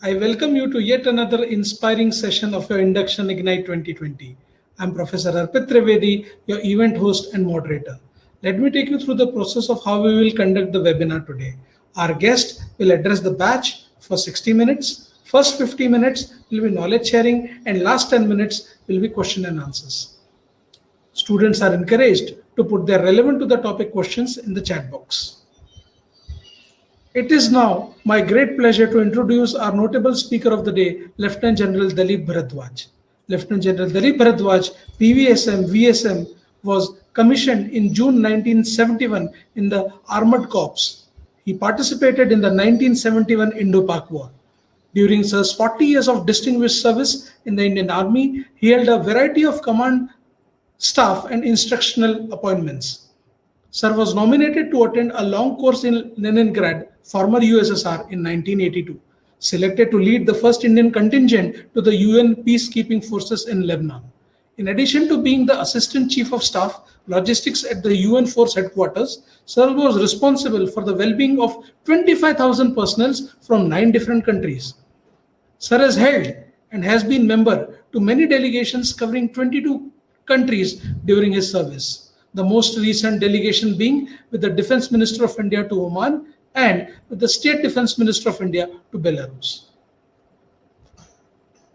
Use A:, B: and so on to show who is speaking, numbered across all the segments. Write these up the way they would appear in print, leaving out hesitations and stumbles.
A: I welcome you to yet another inspiring session of your Induction Ignite 2020. I'm Professor Arpit Trivedi, your event host and moderator. Let me take you through the process of how we will conduct the webinar today. Our guest will address the batch for 60 minutes. First 50 minutes will be knowledge sharing, and last 10 minutes will be question and answers. Students are encouraged to put their relevant to the topic questions in the chat box. It is now my great pleasure to introduce our notable speaker of the day, Lt.Gen. Dalip Bharadwaj. Lt.Gen. Dalip Bharadwaj, PVSM, VSM, was commissioned in June 1971 in the Armored Corps. He participated in the 1971 Indo-Pak War. During Sir's 40 years of distinguished service in the Indian Army, he held a variety of command, staff, and instructional appointments. Sir was nominated to attend a long course in Leningrad, former USSR, in 1982. Selected to lead the first Indian contingent to the UN peacekeeping forces in Lebanon. In addition to being the Assistant Chief of Staff, Logistics at the UN Force Headquarters, Sir was responsible for the well-being of 25,000 personnel from 9 different countries. Sir has held and has been member to many delegations covering 22 countries during his service. The most recent delegation being with the Defense Minister of India to Oman and with the State Defense Minister of India to Belarus.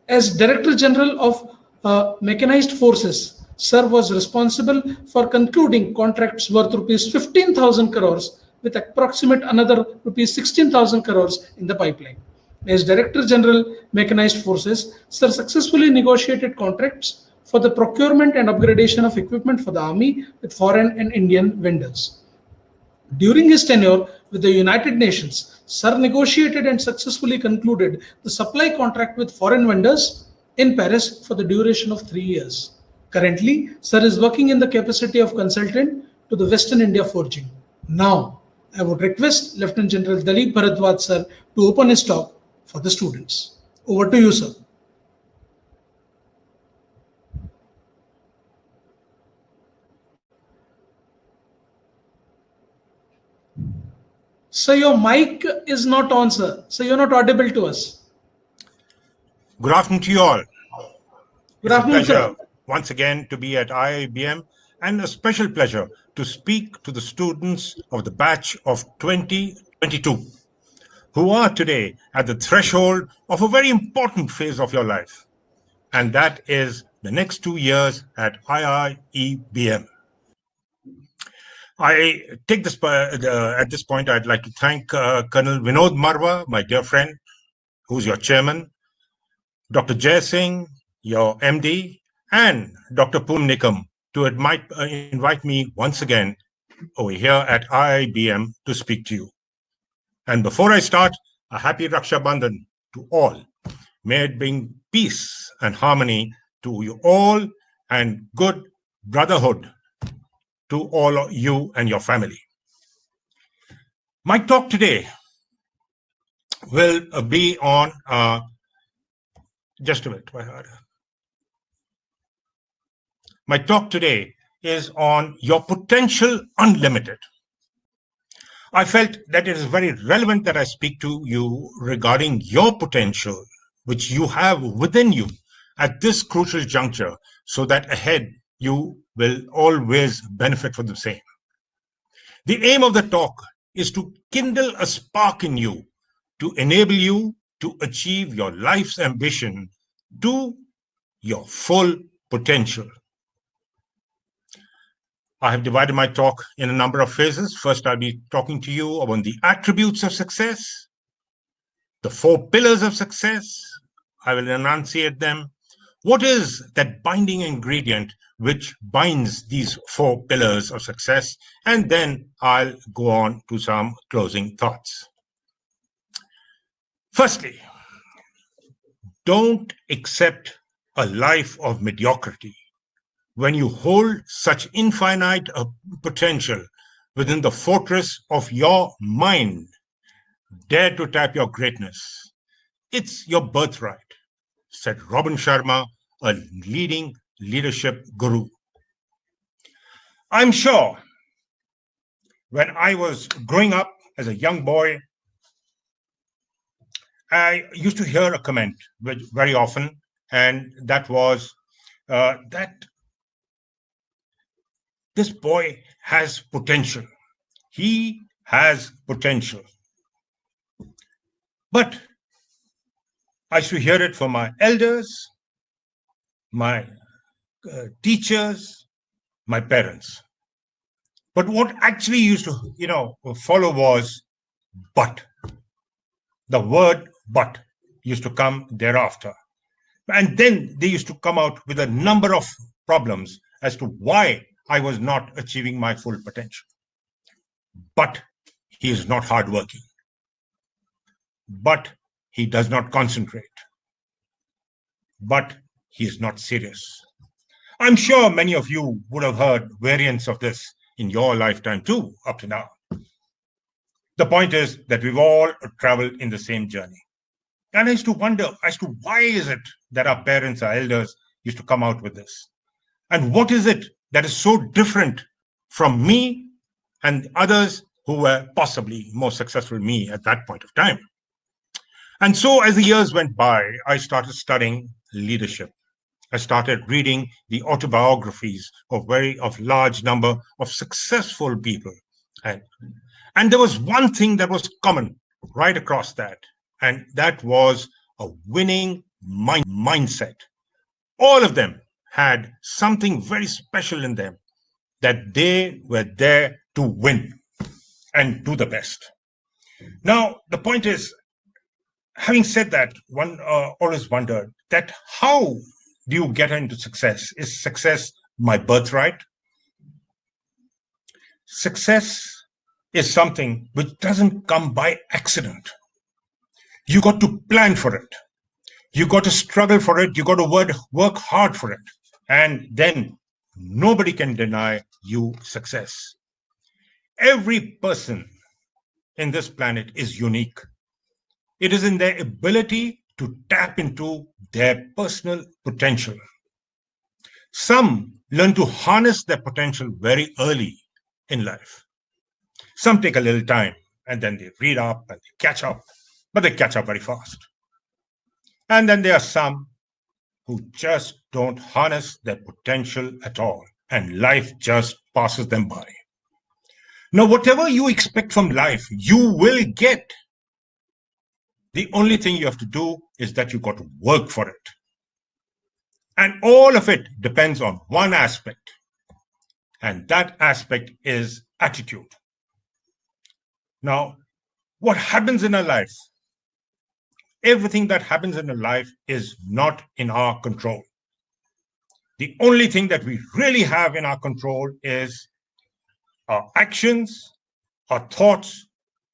A: As Director General of Mechanized Forces, Sir was responsible for concluding contracts worth rupees 15,000 crores with approximate another rupees 16,000 crores in the pipeline. As Director General Mechanized Forces, Sir successfully negotiated contracts for the procurement and upgradation of equipment for the Army with foreign and Indian vendors. During his tenure with the United Nations, Sir negotiated and successfully concluded the supply contract with foreign vendors in Paris for the duration of 3 years. Currently, Sir is working in the capacity of consultant to the Western India Forging. Now, I would request Lt.Gen. Dalip Bharadwaj Sir to open his talk for the students. Over to you, sir. Sir, your mic is not on, sir. So you're not audible to us.
B: Good afternoon to you all.
A: Good
B: It's
A: afternoon,
B: a pleasure
A: sir.
B: once again to be at IIBM and a special pleasure to speak to the students of the batch of 2022 who are today at the threshold of a very important phase of your life. And that is the next 2 years at IIEBM. I take this at this point. I'd like to thank Colonel Vinod Marwa, my dear friend, who's your chairman, Dr. Jay Singh, your MD, and Dr. Poom Nikam to invite me once again over here at IIBM to speak to you. And before I start, a happy Raksha Bandhan to all. May it bring peace and harmony to you all and good brotherhood to all of you and your family. My talk today will be on, just a minute. My talk today is on your potential unlimited. I felt that it is very relevant that I speak to you regarding your potential, which you have within you at this crucial juncture, so that ahead you will always benefit from the same. The aim of the talk is to kindle a spark in you to enable you to achieve your life's ambition to your full potential. I have divided my talk in a number of phases. First, I'll be talking to you about the attributes of success, the 4 pillars of success. I will enunciate them. What is that binding ingredient which binds these 4 pillars of success? And then I'll go on to some closing thoughts. Firstly, don't accept a life of mediocrity. When you hold such infinite potential within the fortress of your mind, dare to tap your greatness. It's your birthright, said Robin Sharma, a leading leadership guru. I'm sure when I was growing up as a young boy, I used to hear a comment very often, and that was that this boy has potential. He has potential. But I used to hear it from my elders, my teachers, my parents. But what actually used to, follow was but. The word but used to come thereafter. And then they used to come out with a number of problems as to why I was not achieving my full potential. But he is not hardworking. But he does not concentrate. But he is not serious. I'm sure many of you would have heard variants of this in your lifetime too, up to now. The point is that we've all traveled in the same journey. And I used to wonder as to why is it that our parents, our elders used to come out with this? And what is it that is so different from me and others who were possibly more successful than me at that point of time? And so as the years went by, I started studying leadership. I started reading the autobiographies of large number of successful people. And there was one thing that was common right across that, and that was a winning mindset. All of them had something very special in them, that they were there to win and do the best. Now, the point is, having said that, one always wondered that how do you get into success? Is success my birthright? Success is something which doesn't come by accident. You got to plan for it. You got to struggle for it. You got to work hard for it. And then nobody can deny you success. Every person in this planet is unique. It is in their ability to tap into their personal potential. Some learn to harness their potential very early in life. Some take a little time and then they read up and they catch up, but they catch up very fast. And then there are some who just don't harness their potential at all, and life just passes them by. Now, whatever you expect from life, you will get. The only thing you have to do is that you got to work for it. And all of it depends on one aspect, and that aspect is attitude. Now, what happens in a life? Everything that happens in a life is not in our control. The only thing that we really have in our control is our actions, our thoughts,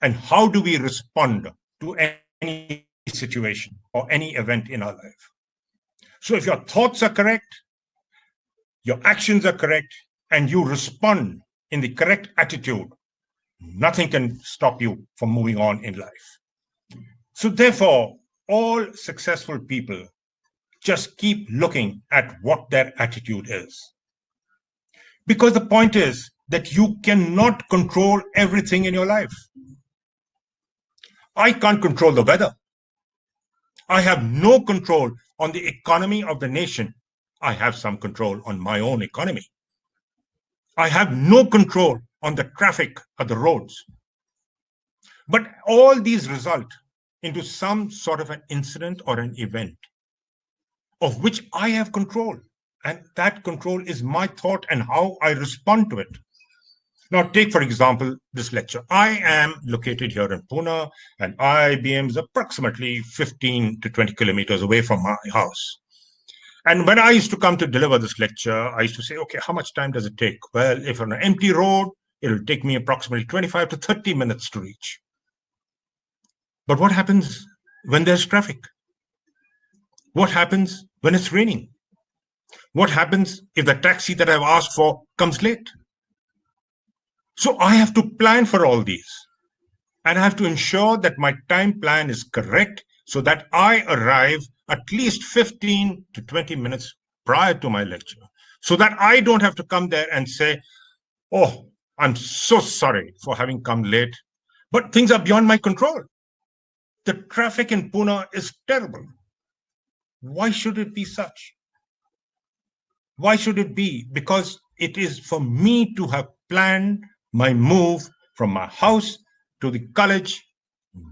B: and how do we respond to any situation or any event in our life. So if your thoughts are correct, your actions are correct, and you respond in the correct attitude, nothing can stop you from moving on in life. So therefore, all successful people just keep looking at what their attitude is. Because the point is that you cannot control everything in your life. I can't control the weather. I have no control on the economy of the nation. I have some control on my own economy. I have no control on the traffic of the roads. But all these result into some sort of an incident or an event of which I have control. And that control is my thought and how I respond to it. Now, take, for example, this lecture. I am located here in Pune, and IBM is approximately 15 to 20 kilometers away from my house. And when I used to come to deliver this lecture, I used to say, okay, how much time does it take? Well, if on an empty road, it'll take me approximately 25 to 30 minutes to reach. But what happens when there's traffic? What happens when it's raining? What happens if the taxi that I've asked for comes late? So I have to plan for all these. And I have to ensure that my time plan is correct so that I arrive at least 15 to 20 minutes prior to my lecture, so that I don't have to come there and say, oh, I'm so sorry for having come late, but things are beyond my control. The traffic in Pune is terrible. Why should it be such? Why should it be? Because it is for me to have planned my move from my house to the college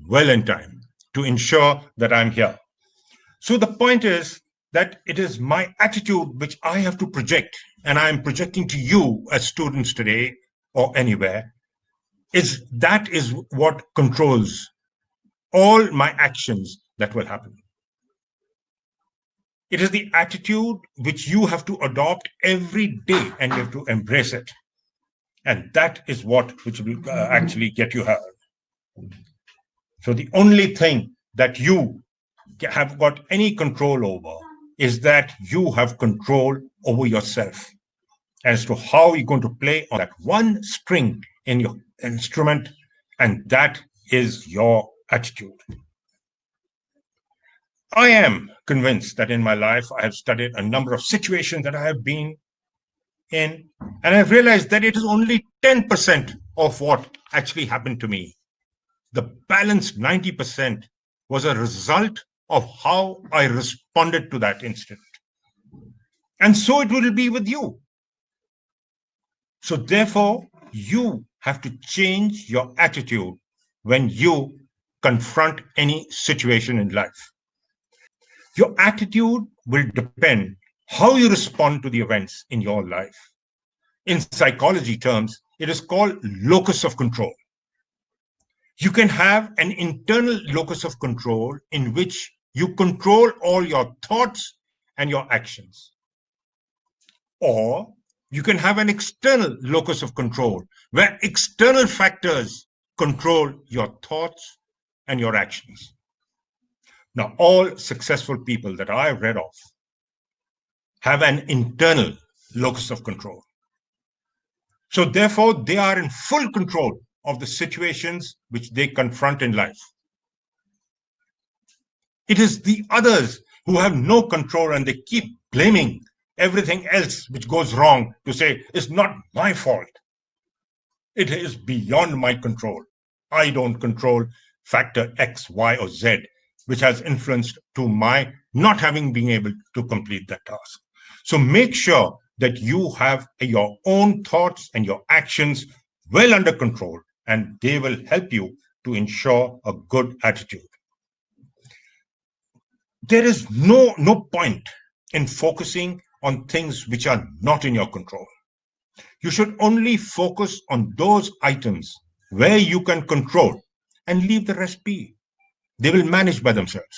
B: well in time to ensure that I'm here. So the point is that it is my attitude which I have to project, and I'm projecting to you as students today or anywhere, is what controls all my actions that will happen. It is the attitude which you have to adopt every day, and you have to embrace it. And that is what which will actually get you here. So the only thing that you have got any control over is that you have control over yourself as to how you're going to play on that one string in your instrument, and that is your attitude. I am convinced that in my life I have studied a number of situations that I have been in, and I've realized that it is only 10% of what actually happened to me. The balance 90% was a result of how I responded to that incident. And so it will be with you. So therefore, you have to change your attitude when you confront any situation in life. Your attitude will depend how you respond to the events in your life. In psychology terms, it is called locus of control. You can have an internal locus of control in which you control all your thoughts and your actions. Or you can have an external locus of control where external factors control your thoughts and your actions. Now, all successful people that I've read of have an internal locus of control. So therefore, they are in full control of the situations which they confront in life. It is the others who have no control and they keep blaming everything else which goes wrong to say, it's not my fault. It is beyond my control. I don't control factor X, Y, or Z, which has influenced to my not having been able to complete that task. So make sure that you have your own thoughts and your actions well under control, and they will help you to ensure a good attitude. There is no point in focusing on things which are not in your control. You should only focus on those items where you can control and leave the rest be. They will manage by themselves.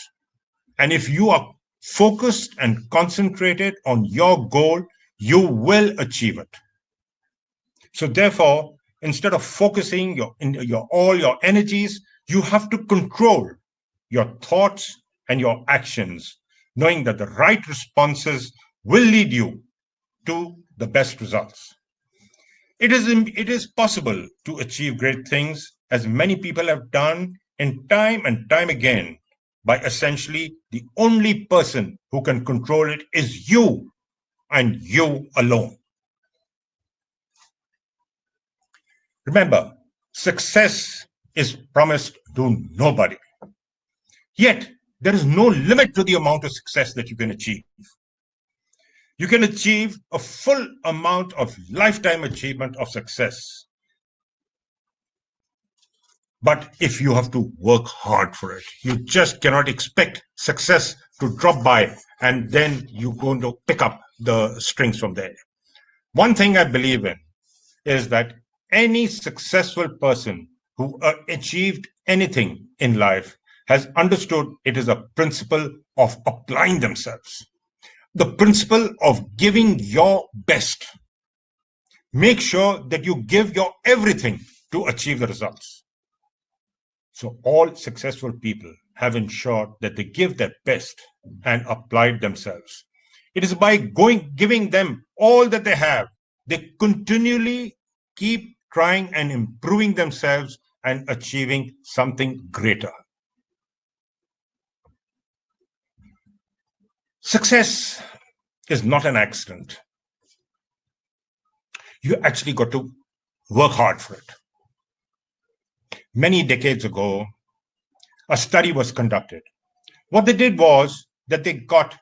B: And if you are focused and concentrated on your goal, you will achieve it. So therefore, instead of focusing all your energies, you have to control your thoughts and your actions, knowing that the right responses will lead you to the best results. It is possible to achieve great things, as many people have done in time and time again, by essentially the only person who can control it is you and you alone. Remember, success is promised to nobody. Yet, there is no limit to the amount of success that you can achieve. You can achieve a full amount of lifetime achievement of success. But if you have to work hard for it, you just cannot expect success to drop by and then you're going to pick up the strings from there. One thing I believe in is that any successful person who achieved anything in life has understood it is a principle of applying themselves, the principle of giving your best. Make sure that you give your everything to achieve the results. So all successful people have ensured that they give their best and applied themselves. It is by giving them all that they have, they continually keep trying and improving themselves and achieving something greater. Success is not an accident. You actually got to work hard for it. Many decades ago, a study was conducted. What they did was that they got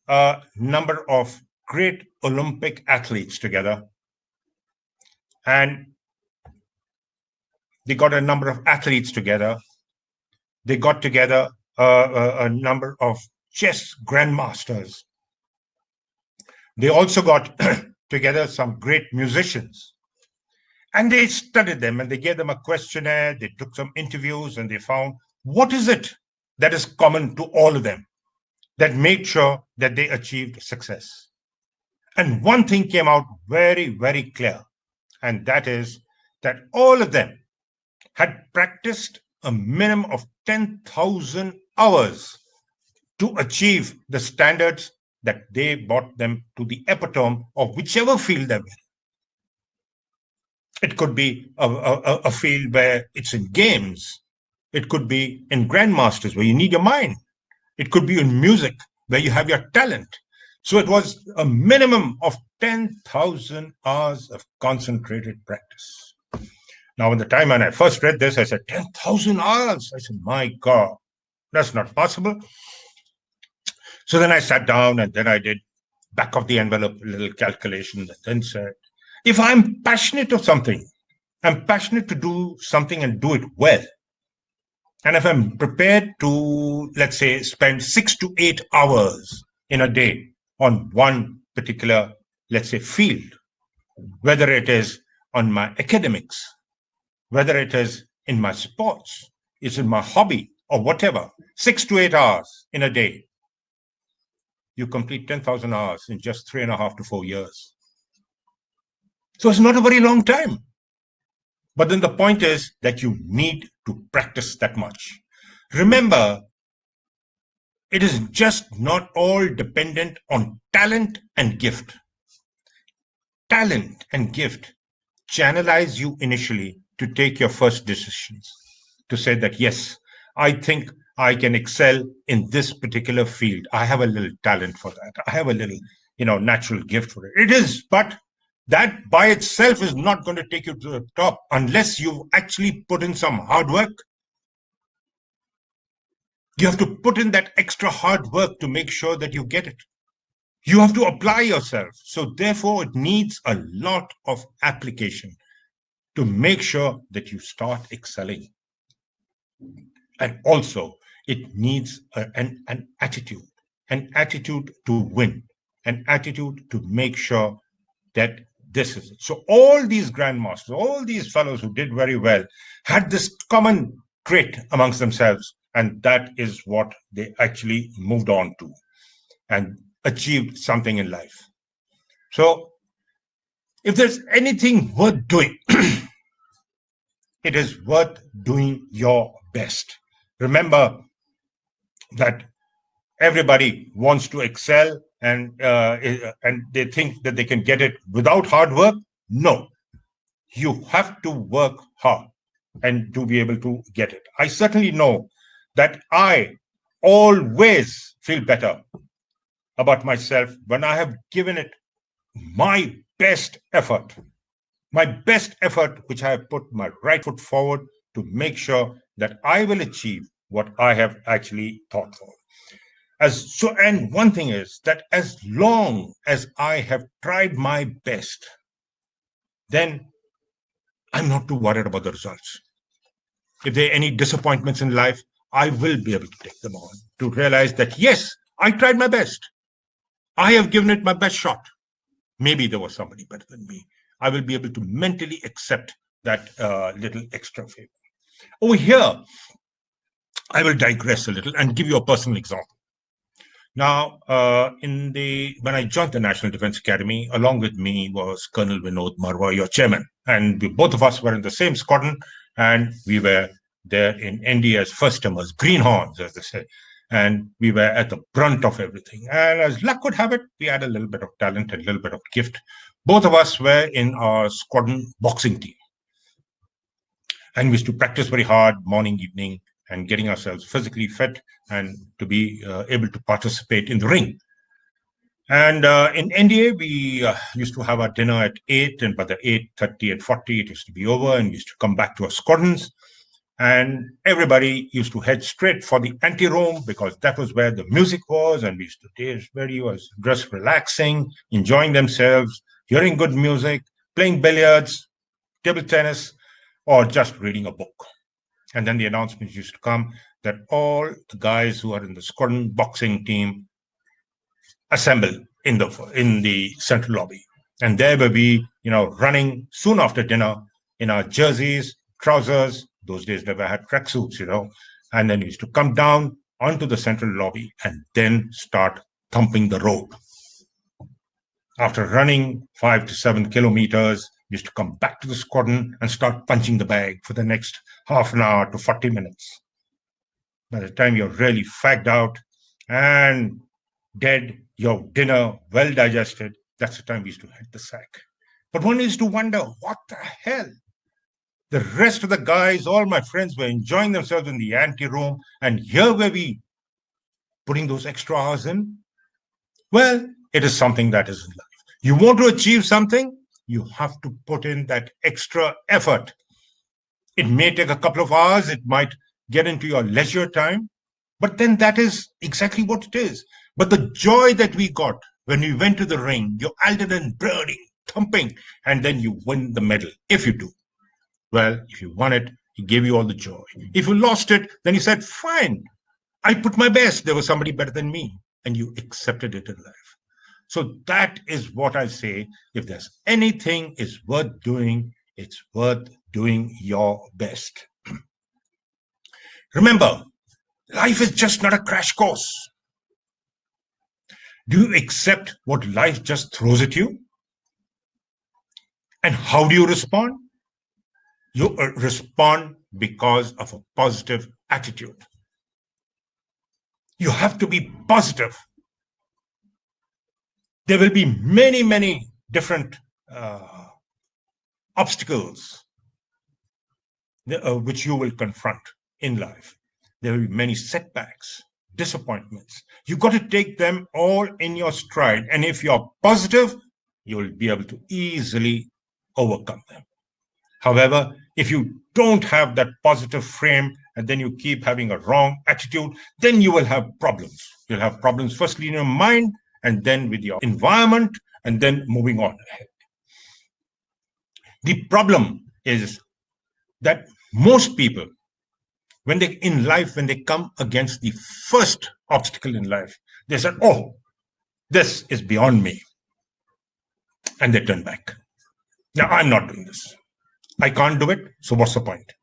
B: a number of great Olympic athletes together, and they got a number of athletes together. They got together a number of chess grandmasters. They also got together some great musicians. And they studied them and they gave them a questionnaire. They took some interviews and they found what is it that is common to all of them that made sure that they achieved success. And one thing came out very, very clear, and that is that all of them had practiced a minimum of 10,000 hours to achieve the standards that they brought them to the epitome of whichever field they're in. It could be a field where it's in games. It could be in grandmasters where you need your mind. It could be in music where you have your talent. So it was a minimum of 10,000 hours of concentrated practice. Now, in the time when I first read this, I said, 10,000 hours. I said, my God, that's not possible. So then I sat down and then I did back of the envelope little calculation and then said, if I'm passionate of something, I'm passionate to do something and do it well. And if I'm prepared to, let's say, spend 6 to 8 hours in a day on one particular, let's say, field, whether it is on my academics, whether it is in my sports, it's in my hobby or whatever, 6 to 8 hours in a day, you complete 10,000 hours in just 3.5 to 4 years. So it's not a very long time. But then the point is that you need to practice that much. Remember, it is just not all dependent on talent and gift. Talent and gift channelize you initially to take your first decisions, to say that, yes, I think I can excel in this particular field. I have a little talent for that. I have a little, natural gift for it. It is, but that by itself is not going to take you to the top unless you've actually put in some hard work. You have to put in that extra hard work to make sure that you get it. You have to apply yourself. So therefore, it needs a lot of application to make sure that you start excelling. And also, it needs an attitude to win, an attitude to make sure that this is it. So all these grandmasters, all these fellows who did very well had this common trait amongst themselves, and that is what they actually moved on to and achieved something in life. So if there's anything worth doing, it is worth doing your best. Remember that everybody wants to excel and they think that they can get it without hard work. No, you have to work hard and to be able to get it. I certainly know that I always feel better about myself when I have given it my best effort, which I have put my right foot forward to make sure that I will achieve what I have actually thought for. And one thing is that as long as I have tried my best, then I'm not too worried about the results. If there are any disappointments in life, I will be able to take them on, to realize that, yes, I tried my best. I have given it my best shot. Maybe there was somebody better than me. I will be able to mentally accept that little extra favor. Over here, I will digress a little and give you a personal example. Now, when I joined the National Defense Academy, along with me was Colonel Vinod Marwa, your chairman, and both of us were in the same squadron, and we were there in ND as first timers, greenhorns, as they say, and we were at the brunt of everything. And as luck would have it, we had a little bit of talent and a little bit of gift. Both of us were in our squadron boxing team, and we used to practice very hard, morning, evening, and getting ourselves physically fit and to be able to participate in the ring. And in NDA, we used to have our dinner at 8, and by the 8:30, 8:40, it used to be over, and we used to come back to our squadrons. And everybody used to head straight for the ante room because that was where the music was, and we used to taste where he was just relaxing, enjoying themselves, hearing good music, playing billiards, table tennis, or just reading a book. And then the announcements used to come that all the guys who are in the squadron boxing team assemble in the central lobby. And there will be, running soon after dinner in our jerseys, trousers. Those days never had tracksuits, and then used to come down onto the central lobby and then start thumping the road. After running 5 to 7 kilometers, used to come back to the squadron and start punching the bag for the next half an hour to 40 minutes. By the time you're really fagged out and dead, your dinner well digested, that's the time we used to hit the sack. But one used to wonder, what the hell? The rest of the guys, all my friends, were enjoying themselves in the ante room, and here were we putting those extra hours in. Well, it is something that is in life. You want to achieve something, you have to put in that extra effort. It may take a couple of hours, it might get into your leisure time, but then that is exactly what it is. But the joy that we got when we went to the ring, you're alternate burning, thumping, and then you win the medal, if you do. Well, if you won it, he gave you all the joy. If you lost it, then you said, fine, I put my best. There was somebody better than me, and you accepted it in life. So that is what I say. If there's anything is worth doing, it's worth doing your best. Remember, life is just not a crash course. Do you accept what life just throws at you? And how do you respond? You respond because of a positive attitude. You have to be positive. There will be many, many different obstacles which you will confront in life. There will be many setbacks, disappointments. You've got to take them all in your stride. And if you're positive, you will be able to easily overcome them. However, if you don't have that positive frame and then you keep having a wrong attitude, then you will have problems. You'll have problems firstly in your mind and then with your environment and then moving on ahead. The problem is that most people, when they come against the first obstacle in life, they say, oh, this is beyond me. And they turn back. Now, I'm not doing this. I can't do it, so what's the point?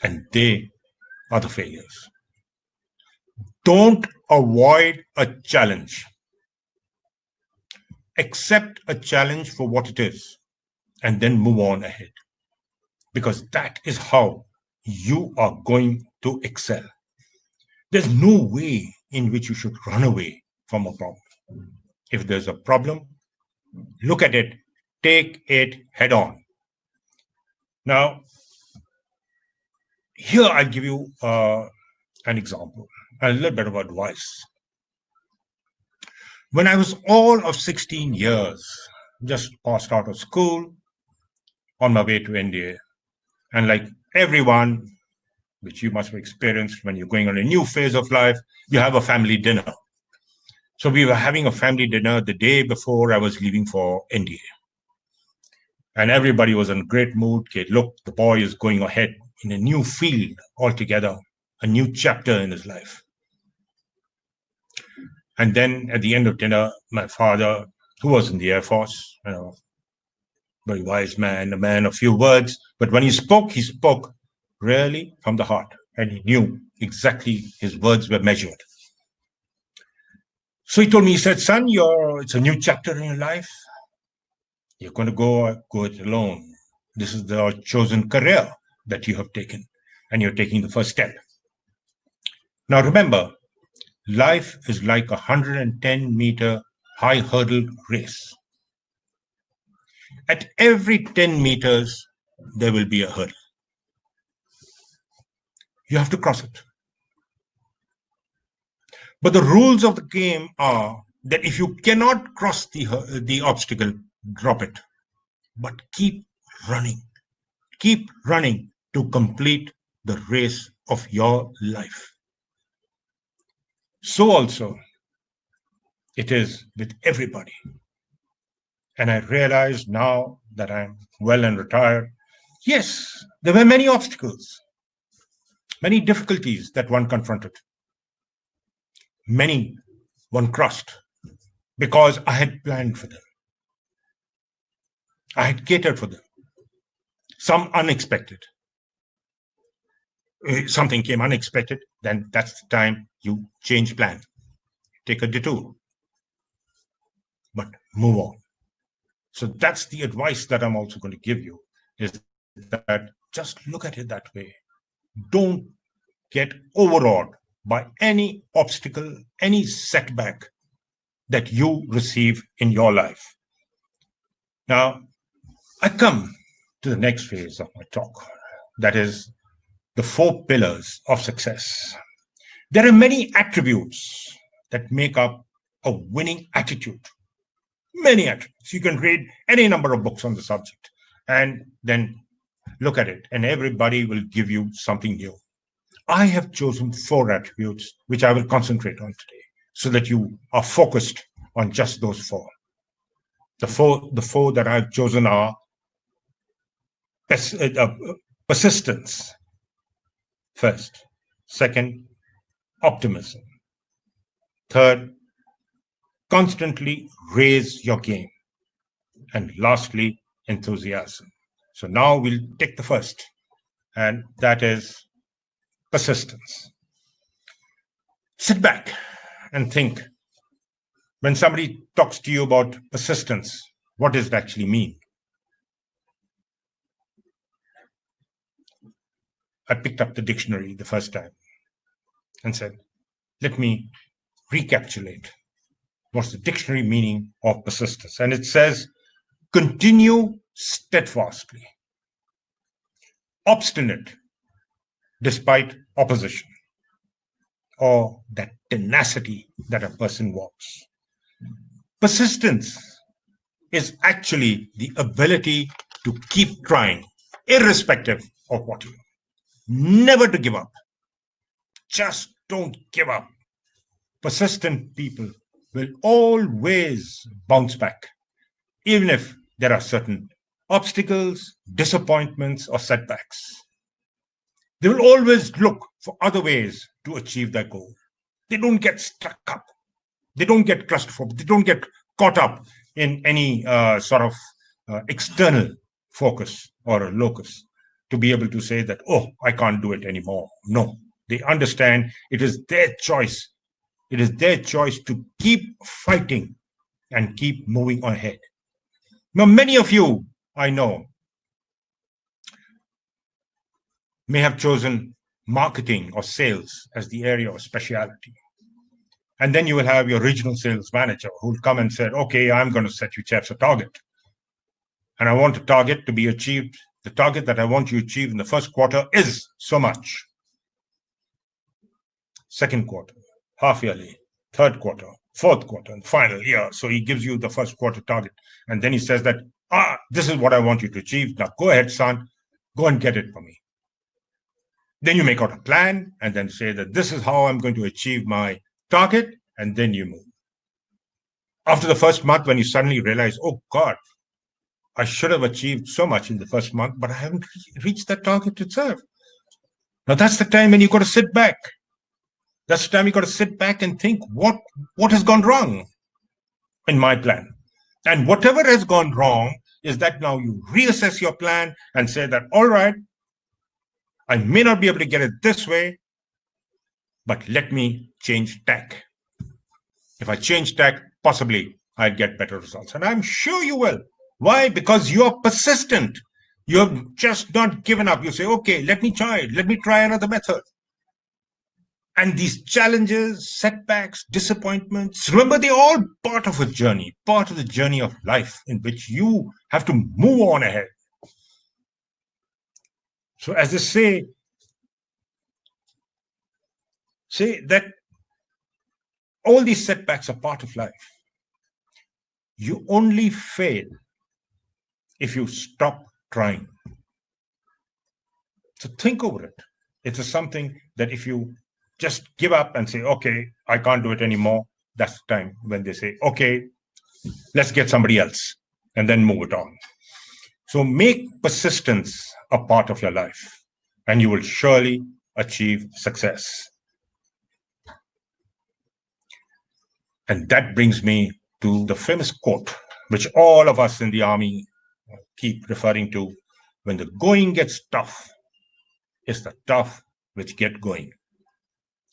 B: And they are the failures. Don't avoid a challenge. Accept a challenge for what it is, and then move on ahead. Because that is how you are going to excel. There's no way in which you should run away from a problem. If there's a problem, look at it, take it head on. Now, here I'll give you an example, a little bit of advice. When I was all of 16 years, just passed out of school, on my way to India, and like everyone, which you must have experienced when you're going on a new phase of life, you have a family dinner. So we were having a family dinner the day before I was leaving for India. And everybody was in a great mood. Okay, look, the boy is going ahead in a new field altogether, a new chapter in his life. And then at the end of dinner, my father, who was in the Air Force, very wise man, a man of few words, but when he spoke really from the heart, and he knew exactly his words were measured. So he told me, he said, son, it's a new chapter in your life. You're going to go it alone. This is the chosen career that you have taken, and you're taking the first step. Now remember, life is like a 110-meter high hurdle race. At every 10 meters, there will be a hurdle. You have to cross it. But the rules of the game are that if you cannot cross the obstacle, drop it. But keep running. keep running to complete the race of your life. So also it is with everybody. And I realize now that I'm well and retired, yes, there were many obstacles, many difficulties that one confronted. Many one crossed because I had planned for them. I had catered for them. Some unexpected. Something came unexpected, then that's the time you change plan. Take a detour. But move on. So that's the advice that I'm also going to give you, is that just look at it that way. Don't get overawed by any obstacle, any setback that you receive in your life. Now, I come to the next phase of my talk, that is the 4 pillars of success. There are many attributes that make up a winning attitude. Many attributes. You can read any number of books on the subject and then look at it, and everybody will give you something new. I have chosen 4 attributes which I will concentrate on today so that you are focused on just those 4. The four that I've chosen are persistence, first. Second, optimism. Third, constantly raise your game. And lastly, enthusiasm. So now we'll take the first, and that is persistence. Sit back and think. When somebody talks to you about persistence, what does it actually mean? I picked up the dictionary the first time and said, let me recapitulate what's the dictionary meaning of persistence. And it says, continue steadfastly, obstinate despite opposition, or that tenacity that a person wants. Persistence is actually the ability to keep trying, irrespective of what you do. Never to give up. Just don't give up. Persistent people will always bounce back, even if there are certain obstacles, disappointments, or setbacks. They will always look for other ways to achieve their goal. They don't get stuck up. They don't get claustrophobic. They don't get caught up in any sort of external focus or a locus to be able to say that, oh, I can't do it anymore. No, they understand it is their choice. It is their choice to keep fighting and keep moving ahead. Now, many of you, I know, may have chosen marketing or sales as the area of speciality. And then you will have your regional sales manager who will come and say, okay, I'm going to set you chaps a target. And I want a target to be achieved. The target that I want you to achieve in the first quarter is so much. Second quarter, half yearly, third quarter, fourth quarter, and final year. So he gives you the first quarter target. And then he says that, this is what I want you to achieve. Now go ahead, son, go and get it for me. Then you make out a plan and then say that this is how I'm going to achieve my target, and then you move. After the first month, when you suddenly realize, oh God, I should have achieved so much in the first month, but I haven't reached that target itself. Now that's the time when you've got to sit back. That's the time you've got to sit back and think, what has gone wrong in my plan? And whatever has gone wrong is that now you reassess your plan and say that, all right, I may not be able to get it this way, but let me change tack. If I change tack, possibly I'll get better results. And I'm sure you will. Why? Because you're persistent. You've just not given up. You say, okay, let me try it. Let me try another method. And these challenges, setbacks, disappointments, remember, they're all part of a journey, part of the journey of life in which you have to move on ahead. So as they say that all these setbacks are part of life. You only fail if you stop trying. So think over it. It is something that if you just give up and say, okay, I can't do it anymore, that's the time when they say, okay, let's get somebody else and then move it on. So make persistence a part of your life and you will surely achieve success. And that brings me to the famous quote, which all of us in the army keep referring to: when the going gets tough, it's the tough which get going.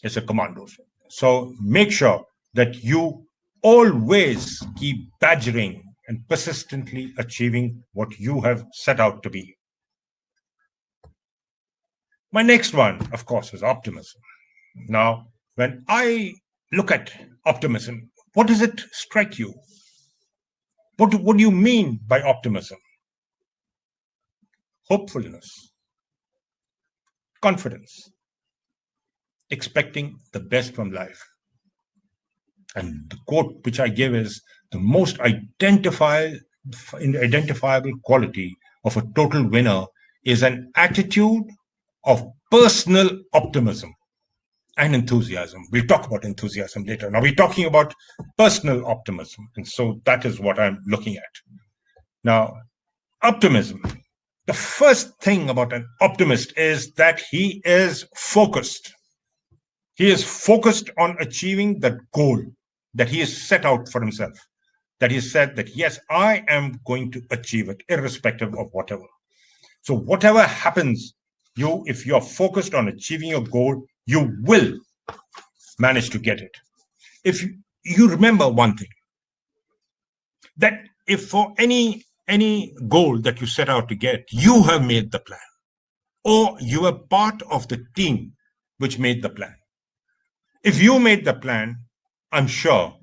B: It's a commando. So make sure that you always keep badgering and persistently achieving what you have set out to be. My next one, of course, is optimism. Now, when I look at optimism, what does it strike you? What do you mean by optimism? Hopefulness, confidence, expecting the best from life. And the quote which I give is: the most identifiable quality of a total winner is an attitude of personal optimism and enthusiasm. We'll talk about enthusiasm later. Now we're talking about personal optimism. And so that is what I'm looking at. Now, optimism. The first thing about an optimist is that he is focused. He is focused on achieving that goal that he has set out for himself, that he said that, yes, I am going to achieve it irrespective of whatever. So whatever happens, if you're focused on achieving your goal, you will manage to get it. If you remember one thing, that if for any goal that you set out to get, you have made the plan, or you are part of the team which made the plan. If you made the plan, I'm sure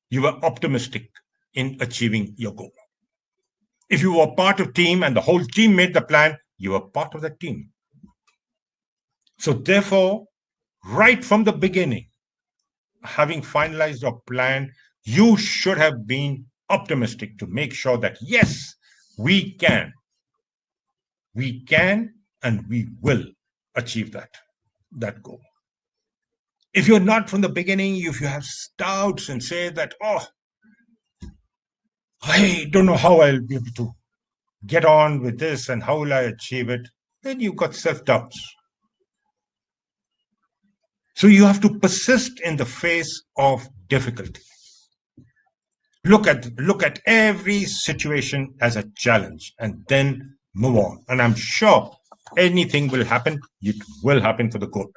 B: you were optimistic in achieving your goal. If you were part of team and the whole team made the plan, you were part of the team. So therefore, right from the beginning, having finalized your plan, you should have been optimistic to make sure that, yes, we can and we will achieve that goal. If you're not from the beginning, if you have doubts and say that, oh, I don't know how I'll be able to get on with this and how will I achieve it, then you've got self-doubts. So you have to persist in the face of difficulty. Look at every situation as a challenge and then move on. And I'm sure anything will happen, it will happen for the good.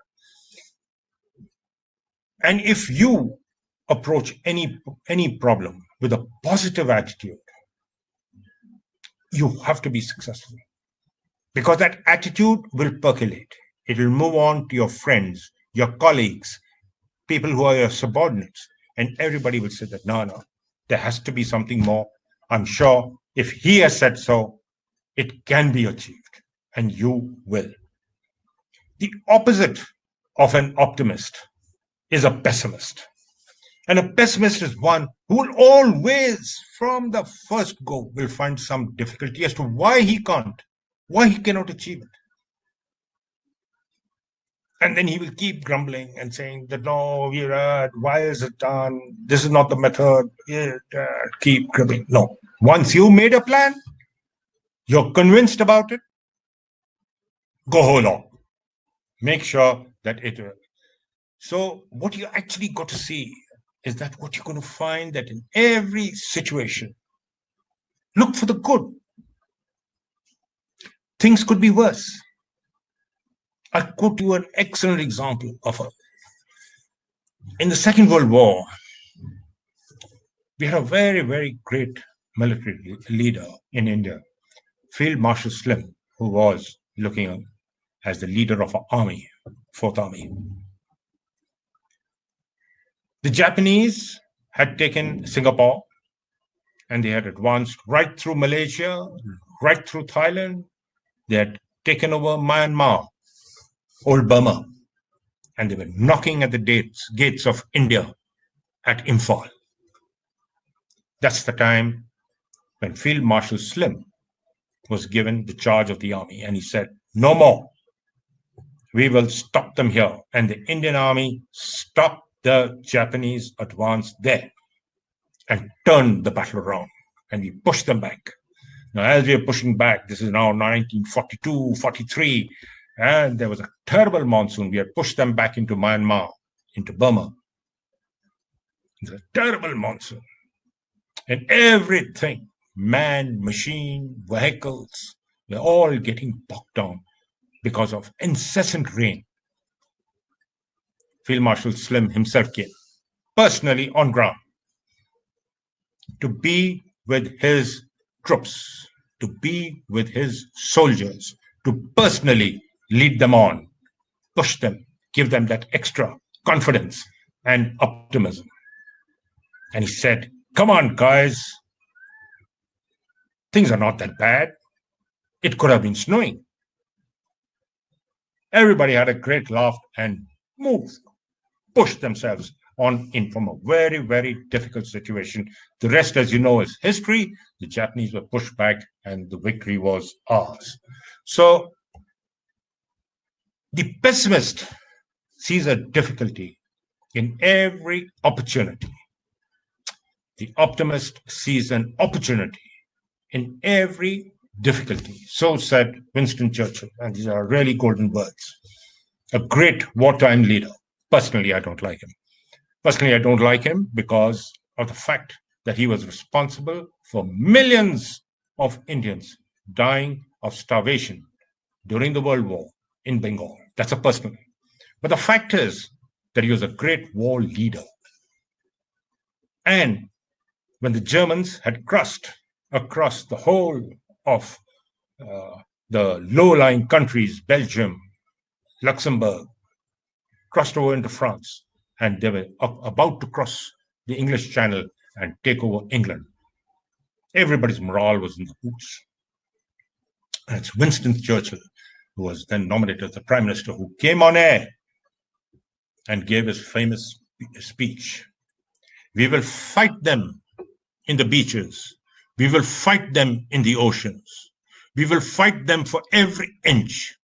B: And if you approach any problem with a positive attitude, you have to be successful, because that attitude will percolate. It will move on to your friends, your colleagues, people who are your subordinates, and everybody will say that, no, there has to be something more. I'm sure if he has said so, it can be achieved, and you will. The opposite of an optimist is a pessimist. And a pessimist is one who will always, from the first go, will find some difficulty as to why he cannot achieve it. And then he will keep grumbling and saying that, no, why is it done? This is not the method. Keep grumbling. No. Once you made a plan, you're convinced about it, go along. Make sure that it will. So what you actually got to see is that what you're going to find that in every situation, look for the good. Things could be worse. I'll quote you an excellent example of in the Second World War, we had a very, very great military leader in India, Field Marshal Slim, who was looking as the leader of our army, Fourth Army. The Japanese had taken Singapore and they had advanced right through Malaysia, right through Thailand. They had taken over Myanmar, old Burma, and they were knocking at the gates of India at Imphal. That's the time when Field Marshal Slim was given the charge of the army, and he said, no more. We will stop them here. And the Indian Army stopped the Japanese advance there and turned the battle around. And we pushed them back. Now, as we are pushing back, this is now 1942, 43, and there was a terrible monsoon. We had pushed them back into Myanmar, into Burma. It's a terrible monsoon. And everything, man, machine, vehicles, they're all getting bogged down because of incessant rain. Field Marshal Slim himself came personally on ground to be with his troops, to be with his soldiers, to personally lead them on, push them, give them that extra confidence and optimism. And he said, "Come on, guys, things are not that bad. It could have been snowing." Everybody had a great laugh and moved, pushed themselves on in from a very, very difficult situation. The rest, as you know, is history. The Japanese were pushed back and the victory was ours. So the pessimist sees a difficulty in every opportunity. The optimist sees an opportunity in every difficulty. So said Winston Churchill, and these are really golden words. A great wartime leader. Personally, I don't like him. Personally, I don't like him because of the fact that he was responsible for millions of Indians dying of starvation during the World War in Bengal. That's a personal. But the fact is that he was a great war leader. And when the Germans had crossed across the whole of the low-lying countries, Belgium, Luxembourg, crossed over into France, and they were about to cross the English Channel and take over England. Everybody's morale was in the boots. And it's Winston Churchill, who was then nominated as the Prime Minister, who came on air and gave his famous speech. "We will fight them in the beaches. We will fight them in the oceans. We will fight them for every inch.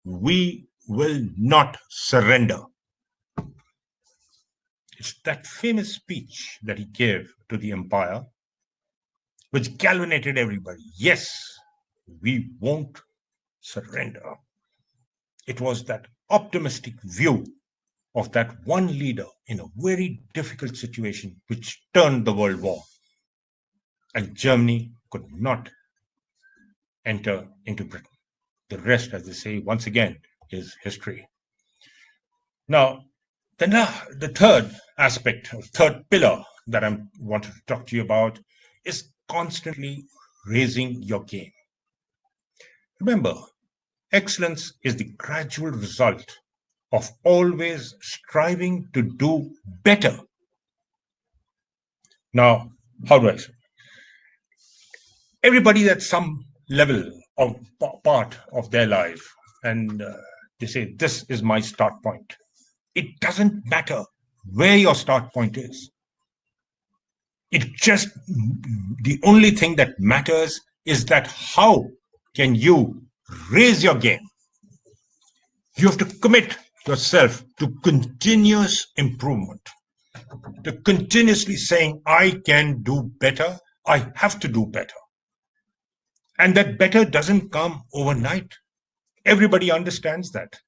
B: We will not surrender." It's that famous speech that he gave to the empire, which galvanized everybody. Yes, we won't surrender. It was that optimistic view of that one leader in a very difficult situation which turned the World War. And Germany could not enter into Britain. The rest, as they say, once again, is history. Now, the third aspect, or third pillar that I wanted to talk to you about is constantly raising your game. Remember, excellence is the gradual result of always striving to do better. Now, how do I say? Everybody at some level of part of their life, and they say, "This is my start point." It doesn't matter where your start point is. It just, the only thing that matters is that how can you raise your game? You have to commit yourself to continuous improvement, to continuously saying, "I can do better, I have to do better." And that better doesn't come overnight. Everybody understands that.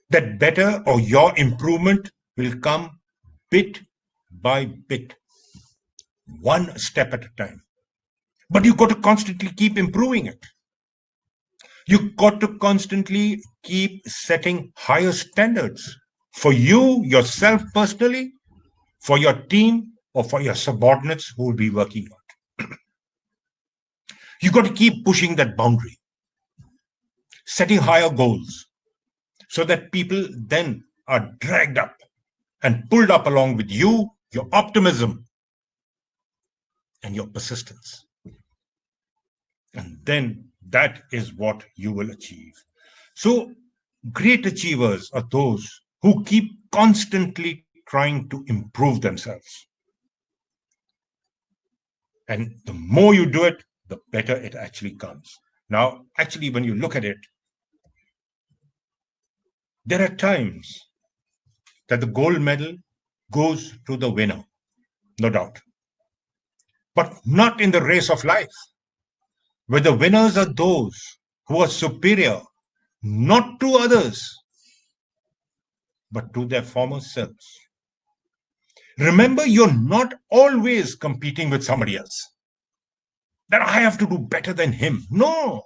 B: That better or your improvement will come bit by bit, one step at a time. But you've got to constantly keep improving it. You've got to constantly keep setting higher standards for you, yourself personally, for your team, or for your subordinates who will be working on it. You've got to keep pushing that boundary, setting higher goals, so that people then are dragged up and pulled up along with you, your optimism, and your persistence. And then that is what you will achieve. So great achievers are those who keep constantly trying to improve themselves. And the more you do it, the better it actually comes. Now, actually, when you look at it, There are times that the gold medal goes to the winner, no doubt, but not in the race of life, where the winners are those who are superior not to others, but to their former selves. Remember, you're not always competing with somebody else. That I have to do better than him. No,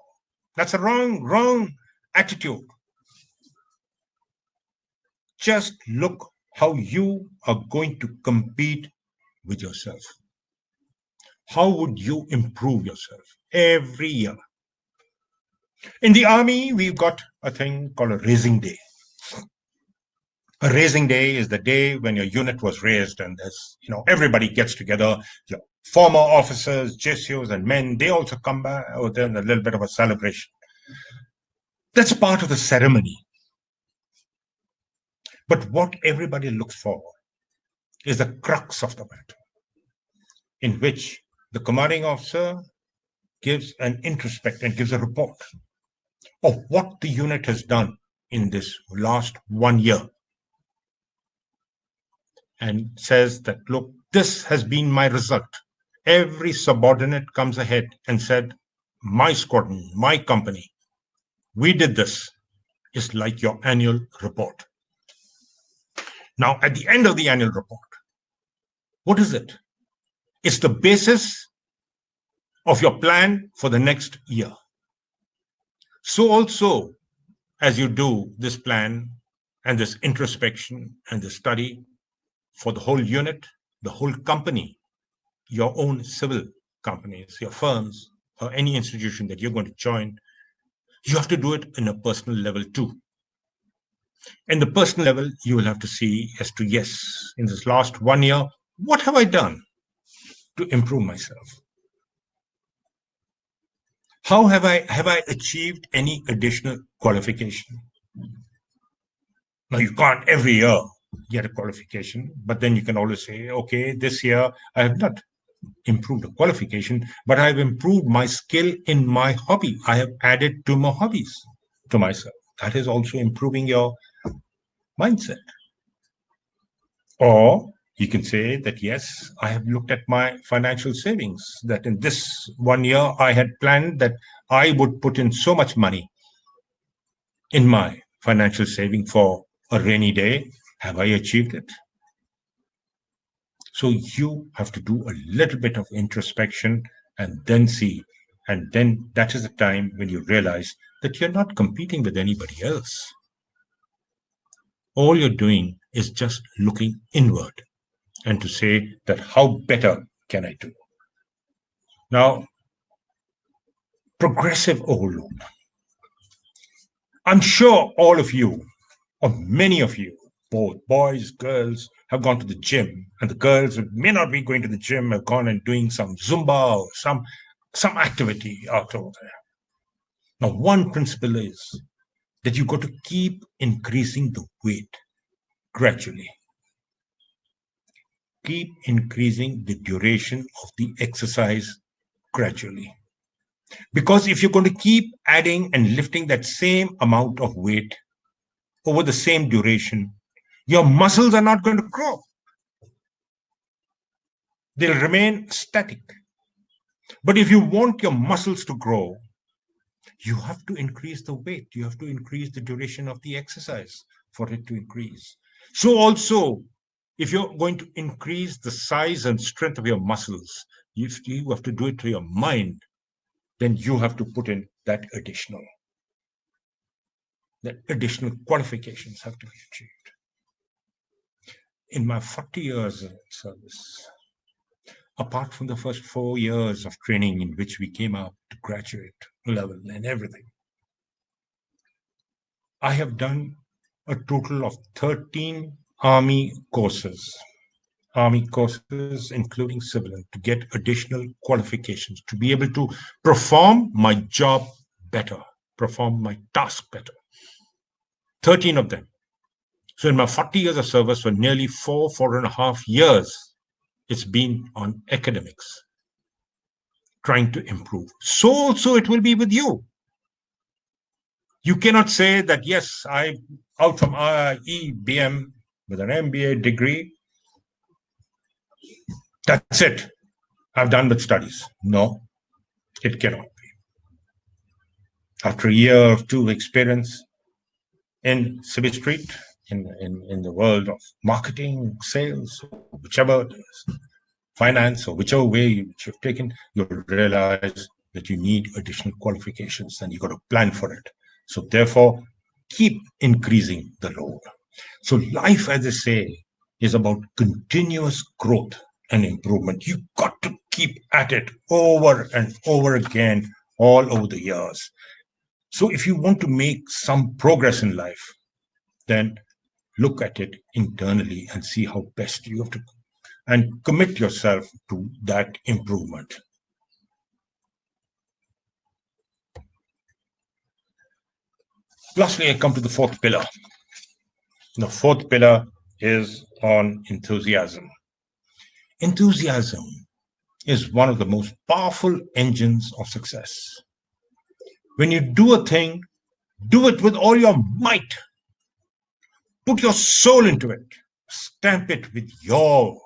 B: that's a wrong attitude. Just look how you are going to compete with yourself. How would you improve yourself every year? In the army, we've got a thing called a raising day. A raising day is the day when your unit was raised, and there's, everybody gets together. Your former officers, JCOs, and men, they also come back with a little bit of a celebration. That's part of the ceremony. But what everybody looks for is the crux of the matter, in which the commanding officer gives an introspect and gives a report of what the unit has done in this last 1 year, and says that, look, this has been my result. Every subordinate comes ahead and said, my squadron, my company, we did this. It's like your annual report. Now, at the end of the annual report, what is it? It's the basis of your plan for the next year. So also, as you do this plan and this introspection and this study for the whole unit, the whole company, your own civil companies, your firms, or any institution that you're going to join, you have to do it in a personal level too. In the personal level, you will have to see as to, yes, in this last 1 year, what have I done to improve myself? How have I achieved any additional qualification? Now, you can't every year get a qualification, but then you can always say, okay, this year I have not improved the qualification, but I've improved my skill in my hobby. I have added 2 more hobbies to myself. That is also improving your mindset. Or you can say that, yes, I have looked at my financial savings, that in this 1 year I had planned that I would put in so much money in my financial saving for a rainy day. Have I achieved it? So you have to do a little bit of introspection and then see. And then that is the time when you realize that you're not competing with anybody else. All you're doing is just looking inward and to say that how better can I do? Now, progressive overload. I'm sure all of you, or many of you, both boys, girls, have gone to the gym, and the girls who may not be going to the gym have gone and doing some Zumba or some activity out over there. Now, one principle is that you've got to keep increasing the weight gradually. Keep increasing the duration of the exercise gradually. Because if you're going to keep adding and lifting that same amount of weight over the same duration, your muscles are not going to grow. They'll remain static. But if you want your muscles to grow, you have to increase the weight. You have to increase the duration of the exercise for it to increase. So also, if you're going to increase the size and strength of your muscles, you have to do it to your mind. Then you have to put in that additional qualifications have to be achieved. In my 40 years of service, apart from the first 4 years of training in which we came up to graduate level and everything, I have done a total of 13 army courses, including civilian, to get additional qualifications, to be able to perform my job better, perform my task better. 13 of them. So in my 40 years of service, for nearly 4.5 years, it's been on academics, trying to improve. So also it will be with you. You cannot say that, yes, I'm out from EBM with an MBA degree. That's it. I've done with studies. No, it cannot be. After a year or two experience in City Street, in the world of marketing, sales, whichever it is, finance, or whichever way you've taken, you'll realize that you need additional qualifications and you've got to plan for it. So therefore, keep increasing the load. So life, as I say, is about continuous growth and improvement. You've got to keep at it over and over again, all over the years. So if you want to make some progress in life, then look at it internally and see how best you have to, and commit yourself to that improvement. Lastly, I come to the fourth pillar. The fourth pillar is on enthusiasm. Enthusiasm is one of the most powerful engines of success. When you do a thing, do it with all your might. Put your soul into it. Stamp it with your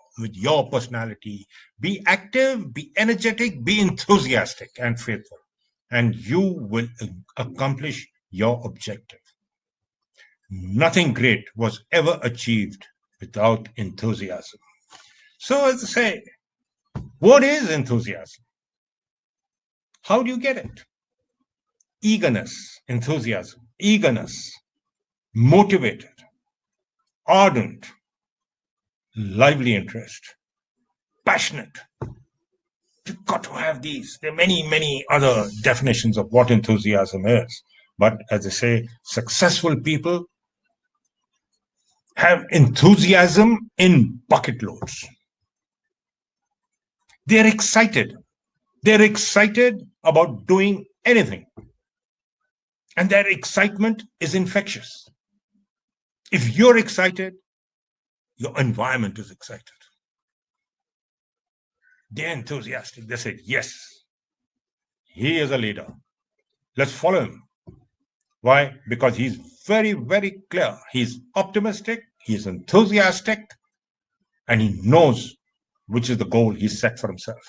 B: personality. Be active, be energetic, be enthusiastic and faithful, and you will accomplish your objective. Nothing great was ever achieved without enthusiasm. So, as I say, what is enthusiasm? How do you get it? Eagerness, enthusiasm, eagerness, motivated, ardent, lively interest, passionate. You've got to have these. There are many, many other definitions of what enthusiasm is. But as I say, successful people have enthusiasm in bucket loads. They're excited. They're excited about doing anything. And their excitement is infectious. If you're excited, your environment is excited. They're enthusiastic. They say, yes, he is a leader. Let's follow him. Why? Because he's very, very clear. He's optimistic, he's enthusiastic, and he knows which is the goal he's set for himself.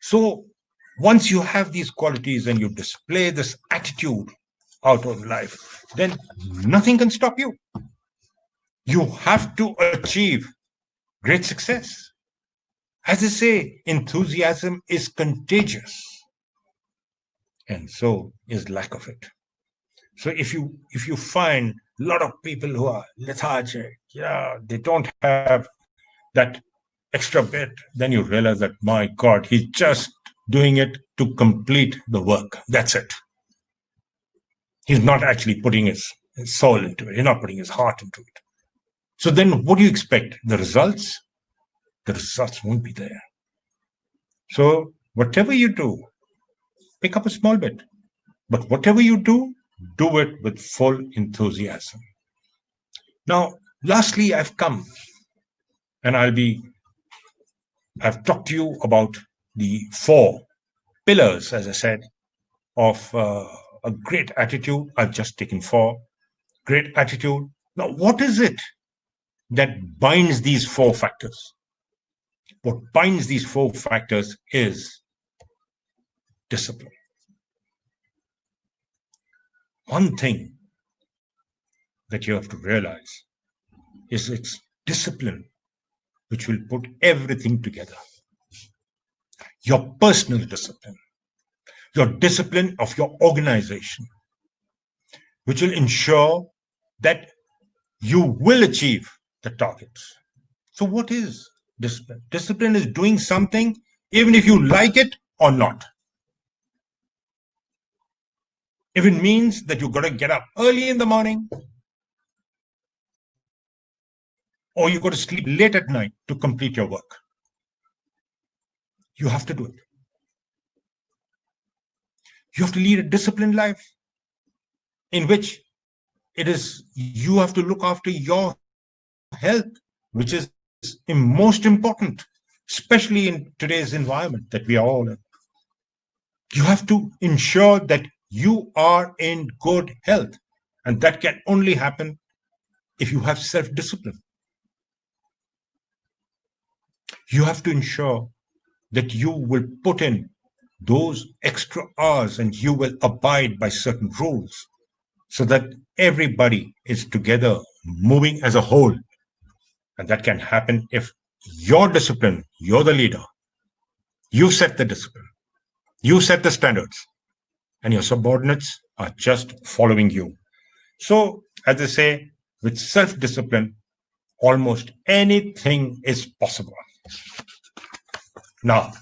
B: So once you have these qualities and you display this attitude out of life, then nothing can stop you. You have to achieve great success. As I say, enthusiasm is contagious, and so is lack of it. So if you find a lot of people who are lethargic, they don't have that extra bit, then you realize that, my God, he's just doing it to complete the work. That's it. He's not actually putting his soul into it. He's not putting his heart into it. So then what do you expect? The results? The results won't be there. So whatever you do, pick up a small bit. But whatever you do it with full enthusiasm. Now, lastly, I've come and I've talked to you about the 4 pillars, as I said, of a great attitude. I've just taken 4. Great attitude. Now, what is it that binds these 4 factors? What binds these 4 factors is discipline. One thing that you have to realize is it's discipline which will put everything together. Your personal discipline, your discipline of your organization, which will ensure that you will achieve the targets. So what is discipline? Discipline is doing something even if you like it or not. If it means that you've got to get up early in the morning, or you've got to sleep late at night to complete your work, you have to do it. You have to lead a disciplined life in which it is you have to look after your health, which is most important, especially in today's environment that we are all in. You have to ensure that you are in good health. And that can only happen if you have self-discipline. You have to ensure that you will put in those extra hours and you will abide by certain rules so that everybody is together moving as a whole. And that can happen if you're disciplined, you're the leader. You set the discipline, you set the standards, and your subordinates are just following you. So, as they say, with self discipline, almost anything is possible. Now,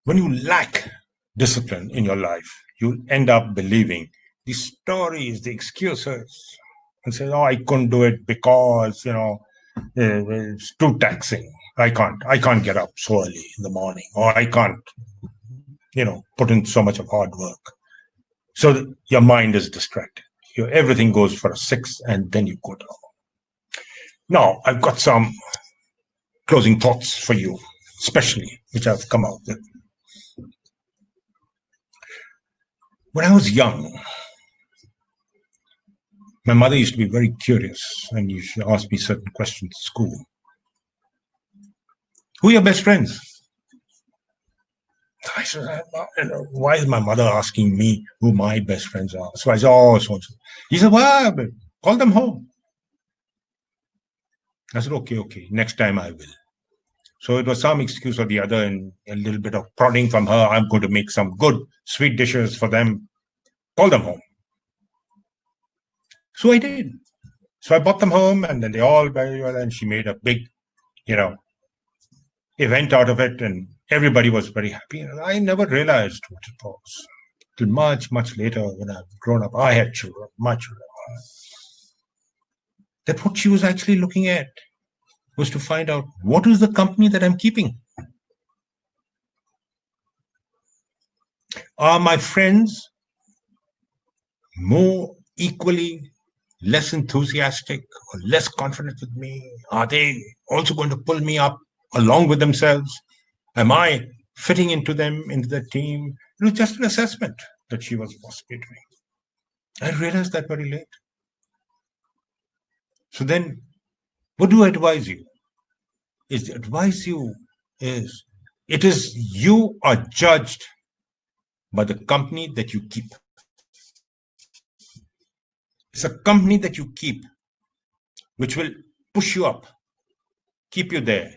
B: when you lack discipline in your life, you end up believing the stories, the excuses, and say, "Oh, I couldn't do it because it's too taxing. I can't get up so early in the morning, or I can't, put in so much of hard work." So your mind is distracted. Everything goes for a 6, and then you go down. Now, I've got some closing thoughts for you, especially which I've come out with. When I was young, my mother used to be very curious and used to ask me certain questions at school. Who are your best friends? I said, why is my mother asking me who my best friends are? So I said, oh, so and so. He said, well, call them home. I said, okay, next time I will. So it was some excuse or the other and a little bit of prodding from her. I'm going to make some good sweet dishes for them. Call them home. So I did. So I brought them home, and then they all very well, and she made a big, event out of it, and everybody was very happy. And I never realized what it was till much, much later when I've grown up. I had children, my children. That what she was actually looking at was to find out what is the company that I'm keeping. Are my friends more equally less enthusiastic or less confident with me? Are they also going to pull me up along with themselves? Am I fitting into them, into the team? It was just an assessment that she was possibly doing. I realized that very late. So then, what do I advise you? It is you are judged by the company that you keep. It's a company that you keep which will push you up, keep you there,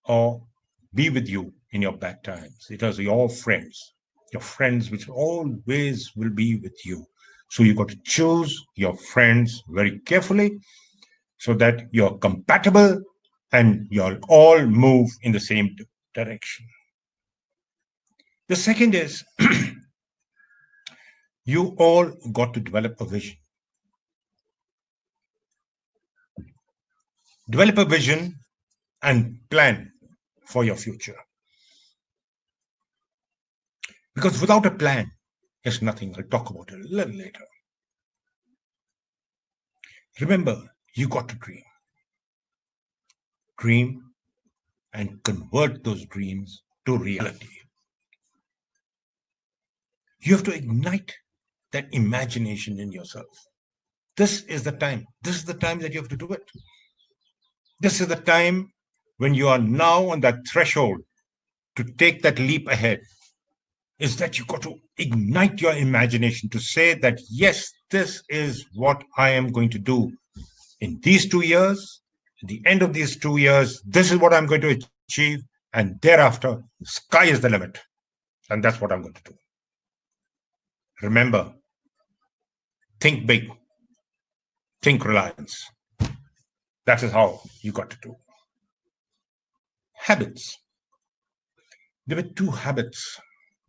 B: or be with you in your bad times. It is your friends which always will be with you. So you got to choose your friends very carefully so that you're compatible and you'll all move in the same direction. The second is you all got to develop a vision. Develop a vision and plan for your future. Because without a plan, there's nothing. I'll talk about it a little later. Remember, you got to dream. Dream and convert those dreams to reality. You have to ignite that imagination in yourself. This is the time. This is the time that you have to do it. This is the time when you are now on that threshold to take that leap ahead. Is that you got to ignite your imagination to say that, yes, this is what I am going to do in these 2 years. At the end of these 2 years, this is what I'm going to achieve. And thereafter, sky is the limit. And that's what I'm going to do. Remember, think big, think reliance. That is how you got to do. Habits. There were 2 habits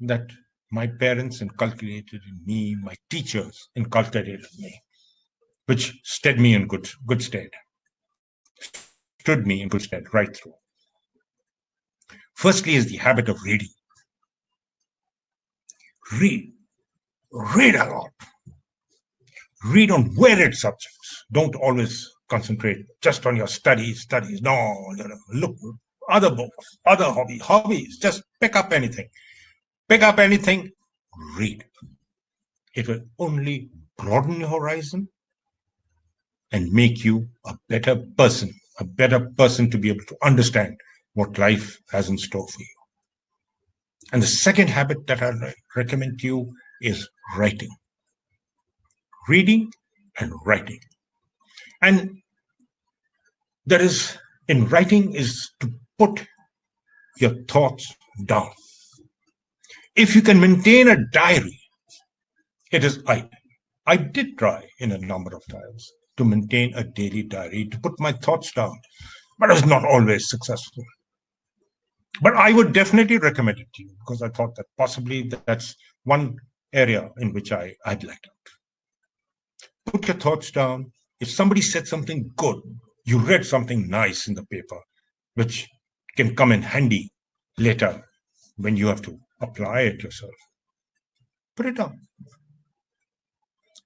B: that my parents inculcated in me, my teachers inculcated in me, which stood me in good stead. Stood me in good stead right through. Firstly is the habit of reading. Read a lot. Read on varied subjects. Don't always concentrate just on your studies. No, look other books, other hobbies. Just pick up anything. Pick up anything, read. It will only broaden your horizon and make you a better person to be able to understand what life has in store for you. And the second habit that I recommend to you is writing. Reading and writing. And there is, in writing, is to put your thoughts down. If you can maintain a diary, it is I did try in a number of times to maintain a daily diary, to put my thoughts down, but I was not always successful. But I would definitely recommend it to you because I thought that possibly that's one area in which I'd like to. Put your thoughts down. If somebody said something good, you read something nice in the paper, which can come in handy later when you have to apply it yourself, put it down.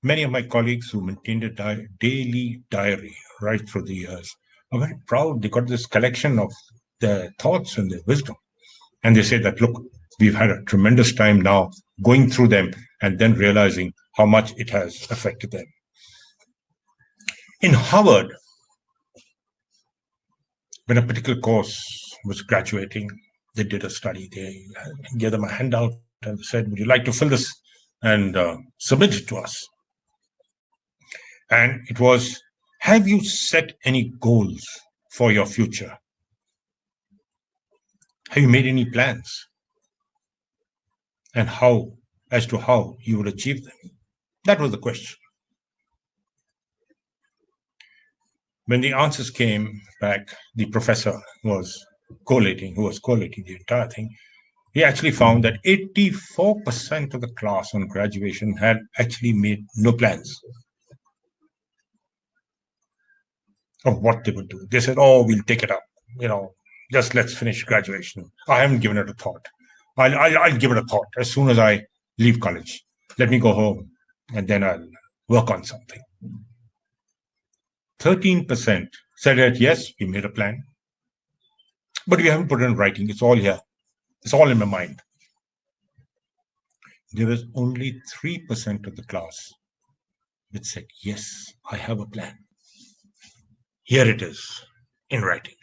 B: Many of my colleagues who maintained a daily diary right through the years are very proud. They got this collection of their thoughts and their wisdom. And they say that, look, we've had a tremendous time now going through them and then realizing how much it has affected them. In Harvard, when a particular course was graduating, they did a study. They gave them a handout and said, would you like to fill this and submit it to us? And it was, have you set any goals for your future? Have you made any plans? And as to how you will achieve them? That was the question. When the answers came back, the professor who was collating the entire thing, he actually found that 84% of the class on graduation had actually made no plans of what they would do. They said, oh, we'll take it up, just let's finish graduation. I haven't given it a thought. I'll give it a thought as soon as I leave college. Let me go home and then I'll work on something. 13% said that, yes, we made a plan, but we haven't put it in writing. It's all here. It's all in my mind. There was only 3% of the class which said, yes, I have a plan. Here it is in writing.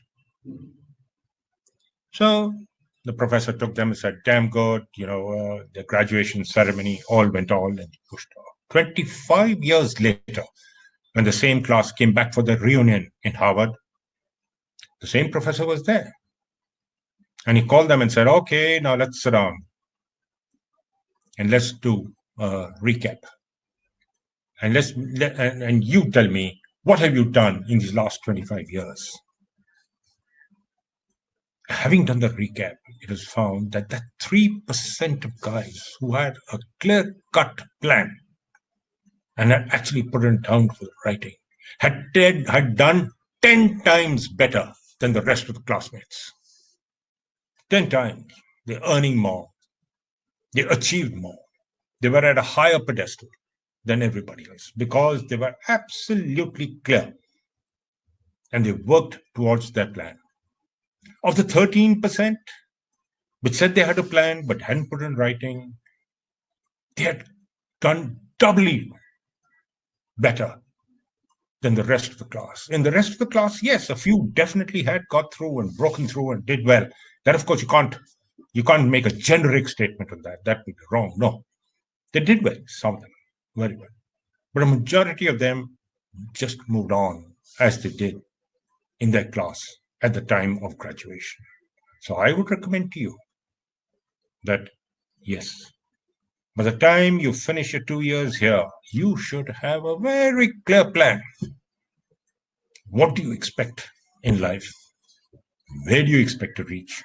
B: So the professor took them and said, damn good, the graduation ceremony all went on and pushed on. 25 years later, when the same class came back for the reunion in Harvard, the same professor was there. And he called them and said, okay, now let's sit down and let's do a recap. And you tell me, what have you done in these last 25 years? Having done the recap, it was found that 3% of guys who had a clear-cut plan and had actually put it down for writing had done 10 times better than the rest of the classmates. 10 times. They're earning more. They achieved more. They were at a higher pedestal than everybody else because they were absolutely clear and they worked towards their plan. Of the 13%, which said they had a plan but hadn't put in writing, they had done doubly better than the rest of the class. In the rest of the class, yes, a few definitely had got through and broken through and did well. That, of course, you can't make a generic statement on that. That would be wrong. No, they did well, some of them, very well. But a majority of them just moved on as they did in their class at the time of graduation. So I would recommend to you that, yes, by the time you finish your 2 years here, you should have a very clear plan. What do you expect in life? Where do you expect to reach?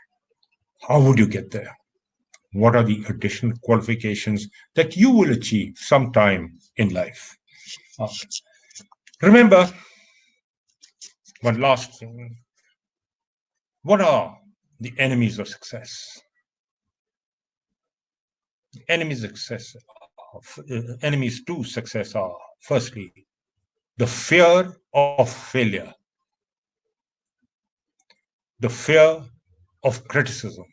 B: How would you get there? What are the additional qualifications that you will achieve sometime in life? Remember, one last thing. What are the enemies of success? Enemies to success are, firstly, the fear of failure, the fear of criticism.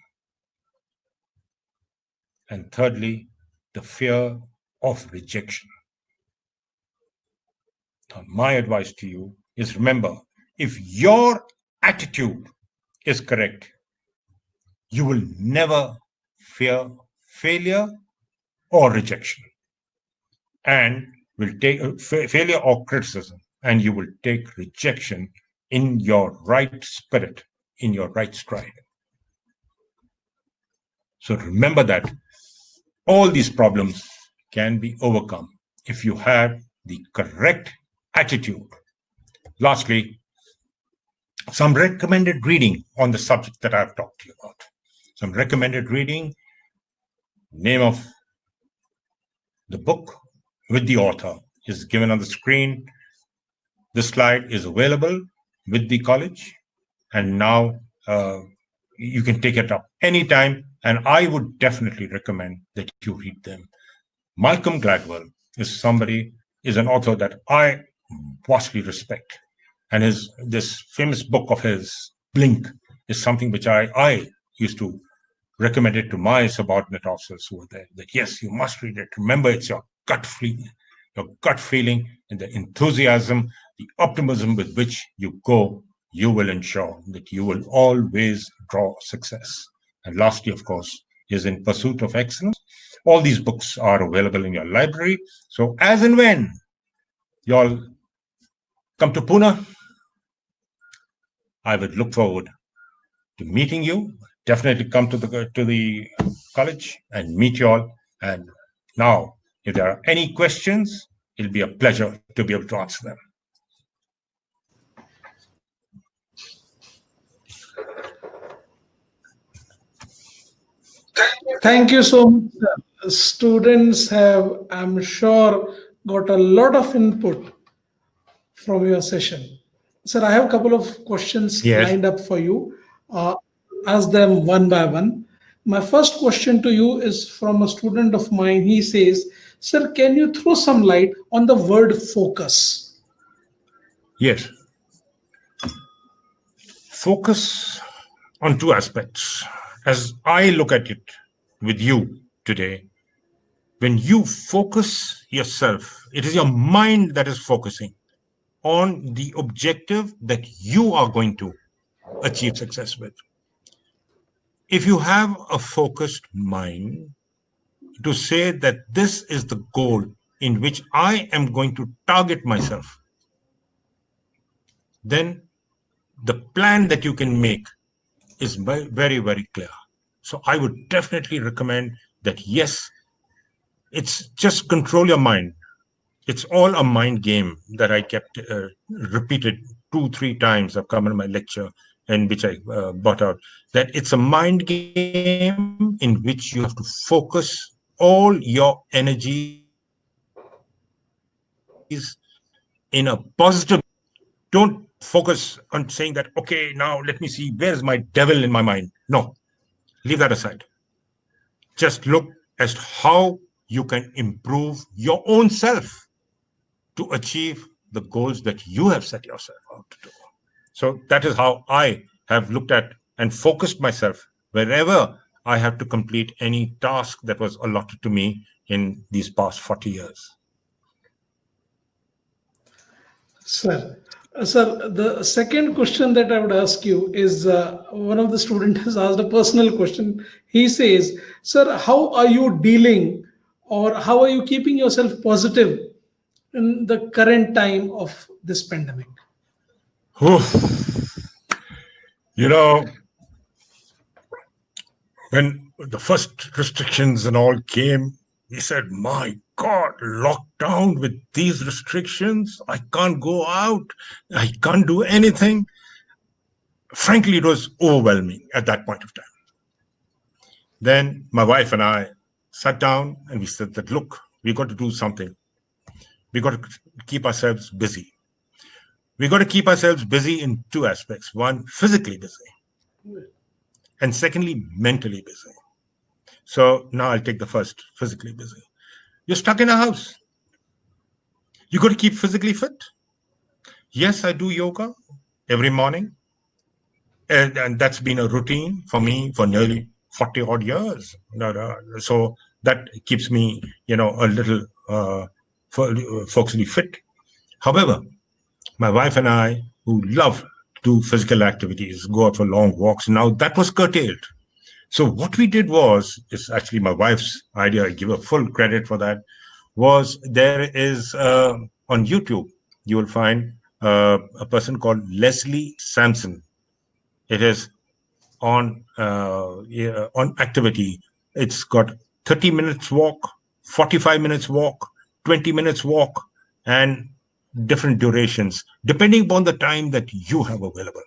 B: And thirdly, the fear of rejection. Now, my advice to you is remember, if your attitude is correct, you will never fear failure or rejection, and will take failure or criticism, and you will take rejection in your right spirit, in your right stride. So remember that all these problems can be overcome if you have the correct attitude. Lastly, some recommended reading on the subject that I've talked to you about. Some recommended reading, name of the book with the author is given on the screen. This slide is available with the college, and now you can take it up anytime, and I would definitely recommend that you read them. Malcolm Gladwell is an author that I vastly respect, and this famous book of his, Blink, is something which I used to recommend it to my subordinate officers who were there, that yes, you must read it. Remember, it's your gut feeling and the enthusiasm, the optimism with which you go, you will ensure that you will always draw success. And lastly, of course, is In Pursuit of Excellence. All these books are available in your library. So as and when y'all come to Pune, I would look forward to meeting you. Definitely come to the college and meet you all. And now, if there are any questions, it'll be a pleasure to be able to answer them.
A: Thank you so much, sir. Students have, I'm sure, got a lot of input from your session. Sir, I have a couple of questions
B: Yes.
A: lined up for you. Uh, ask them one by one. My first question to you is from a student of mine. He says, "Sir, can you throw some light on the word focus?"
B: Yes. Focus on two aspects. As I look at it with you today, when you focus yourself, it is your mind that is focusing on the objective that you are going to achieve success with. If you have a focused mind to say that this is the goal in which I am going to target myself, then the plan that you can make is very, very clear. So I would definitely recommend that, yes, it's just control your mind. It's all a mind game that I kept repeated 2-3 times. I've come in my lecture in which I brought out that it's a mind game in which you have to focus all your energies in a positive. Don't focus on saying that, okay, now let me see, where's my devil in my mind? No, leave that aside. Just look at how you can improve your own self to achieve the goals that you have set yourself out to do. So that is how I have looked at and focused myself wherever I have to complete any task that was allotted to me in these past 40 years.
A: Sir, the second question that I would ask you is one of the student has asked a personal question. He says, "Sir, how are you dealing, or how are you keeping yourself positive in the current time of this pandemic?"
B: You know, when the first restrictions and all came, he said, my God, lockdown with these restrictions, I can't go out, I can't do anything. Frankly, it was overwhelming at that point of time. Then my wife and I sat down and we said that, look, we got to do something. We got to keep ourselves busy. We got to keep ourselves busy in two aspects. One, physically busy, and secondly, mentally busy. So now I'll take the first, physically busy. You're stuck in a house. You got to keep physically fit. Yes, I do yoga every morning, and that's been a routine for me for nearly 40 odd years. So that keeps me, a little folksily fit. However, my wife and I, who love to do physical activities, go out for long walks, now that was curtailed. So what we did was, it's actually my wife's idea, I give her full credit for that, was there is on YouTube, you will find a person called Leslie Sampson. It is on activity. It's got 30 minutes walk, 45 minutes walk, 20 minutes walk, and different durations, depending upon the time that you have available.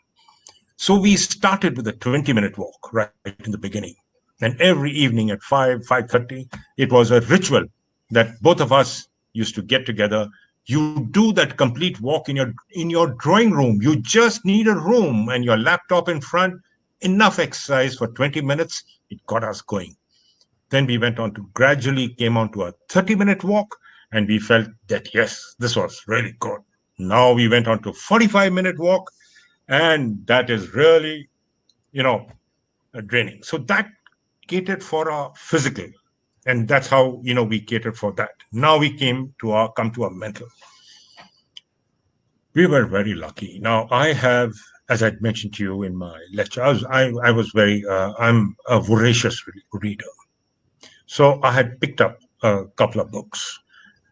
B: So we started with a 20-minute walk right in the beginning. And every evening at 5:30, it was a ritual that both of us used to get together. You do that complete walk in your drawing room. You just need a room and your laptop in front, enough exercise for 20 minutes. It got us going. Then we went on to gradually came on to a 30-minute walk, and we felt that, yes, this was really good. Now we went on to 45-minute walk, and that is really, you know, draining. So that catered for our physical, and that's how, we catered for that. Now we come to our mental. We were very lucky. Now I have, as I mentioned to you in my lecture, I was very, I'm a voracious reader. So I had picked up a couple of books,